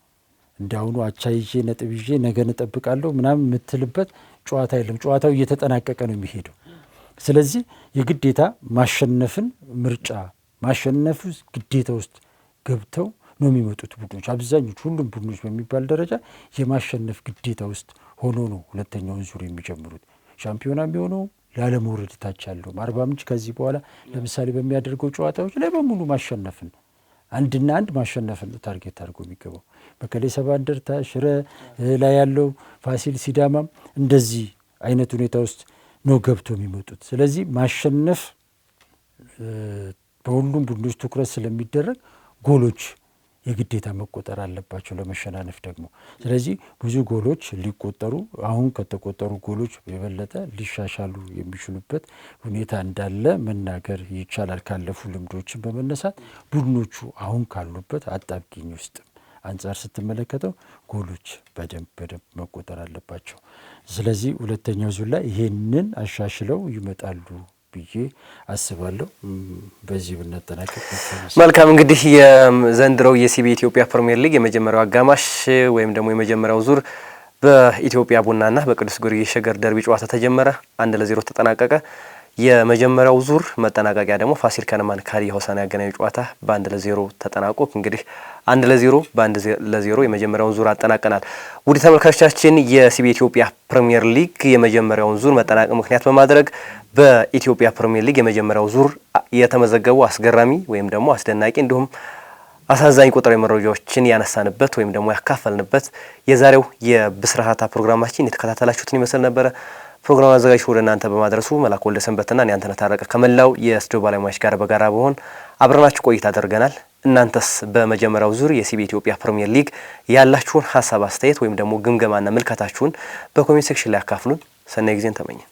እንዳሁኑ አቻ ይዤ ነጥብ ይዤ ነገ እጠብቃለሁ ምናምን የምትልበት ጨዋታ የለም። ጨዋታው እየተጠናቀቀ ነው የሚሄደው። ስለዚህ የግዴታ ማሸነፍን ምርጫ ማሸነፍ ግዴታ ውስጥ ገብተው ነው የሚመጡት ቡድኖች። አብዛኞቹ ሁሉም ቡድኖች በሚባል ደረጃ የማሸነፍ ግዴታ ውስጥ ሆኖ ነው ሁለተኛውን ዙር የሚጀምሩት። ሻምፒዮና የሚሆነው ላለመውረድ ታች ያለው አርባ ምንጭ ከዚህ በኋላ ለምሳሌ በሚያደርገው ጨዋታዎች ላይ በሙሉ ማሸነፍን አንድና አንድ ማሸነፍን ታርጌት አድርጎ የሚገባው መቀሌ ሰባ እንደርታ ሽረ ላይ ያለው ፋሲል ሲዳማም እንደዚህ አይነት ሁኔታ ውስጥ ነው ገብቶ የሚመጡት። ስለዚህ ማሸነፍ በሁሉም ቡድኖች ትኩረት ስለሚደረግ ጎሎች የግዴታ መቆጠር አለባቸው ለመሸናነፍ ደግሞ። ስለዚህ ብዙ ጎሎች ሊቆጠሩ አሁን ከተቆጠሩ ጎሎች የበለጠ ሊሻሻሉ የሚችሉበት ሁኔታ እንዳለ መናገር ይቻላል። ካለፉ ልምዶችን በመነሳት ቡድኖቹ አሁን ካሉበት አጣብቂኝ ውስጥ አንጻር ስትመለከተው ጎሎች በደንብ መቆጠር አለባቸው። ስለዚህ ሁለተኛው ዙር ላይ ይሄንን አሻሽለው ይመጣሉ ብዬ አስባለሁ። በዚህ ብናጠናቀቅ መልካም። እንግዲህ የዘንድሮው የሲቢ ኢትዮጵያ ፕሪሚየር ሊግ የመጀመሪያው አጋማሽ ወይም ደግሞ የመጀመሪያው ዙር በኢትዮጵያ ቡናና በቅዱስ ጊዮርጊስ ሸገር ደርቢ ጨዋታ ተጀመረ። 1-0 ተጠናቀቀ። የመጀመሪያው ዙር መጠናቀቂያ ደግሞ ፋሲል ከነማን ከሀዲያ ሆሳዕና ያገናኙ ጨዋታ በ1-0 ተጠናቆ እንግዲህ 1-0 የመጀመሪያውን ዙር አጠናቀናል። ውድ ተመልካቾቻችን የሲቢ ኢትዮጵያ ፕሪሚየር ሊግ የመጀመሪያውን ዙር መጠናቀቅ ምክንያት በማድረግ በኢትዮጵያ ፕሪሚየር ሊግ የመጀመሪያው ዙር የተመዘገቡ አስገራሚ ወይም ደግሞ አስደናቂ እንዲሁም አሳዛኝ ቁጥራዊ መረጃዎችን ያነሳንበት ወይም ደግሞ ያካፈልንበት የዛሬው የብስራታ ፕሮግራማችን የተከታተላችሁትን ይመስል ነበረ። ፕሮግራም አዘጋጅ ወደ እናንተ በማድረሱ መላኩ ወልደሰንበትና እኔ አንተነህ ታረቀ ከመላው የስቱዲዮ ባለሙያዎች ጋር በጋራ በመሆን አብረናችሁ ቆይታ አድርገናል። እናንተስ በመጀመሪያው ዙር የሲቢ ኢትዮጵያ ፕሪሚየር ሊግ ያላችሁን ሀሳብ አስተያየት ወይም ደግሞ ግምገማና ምልከታችሁን በኮሜንት ሴክሽን ላይ አካፍሉን። ሰናይ ጊዜን ተመኘን።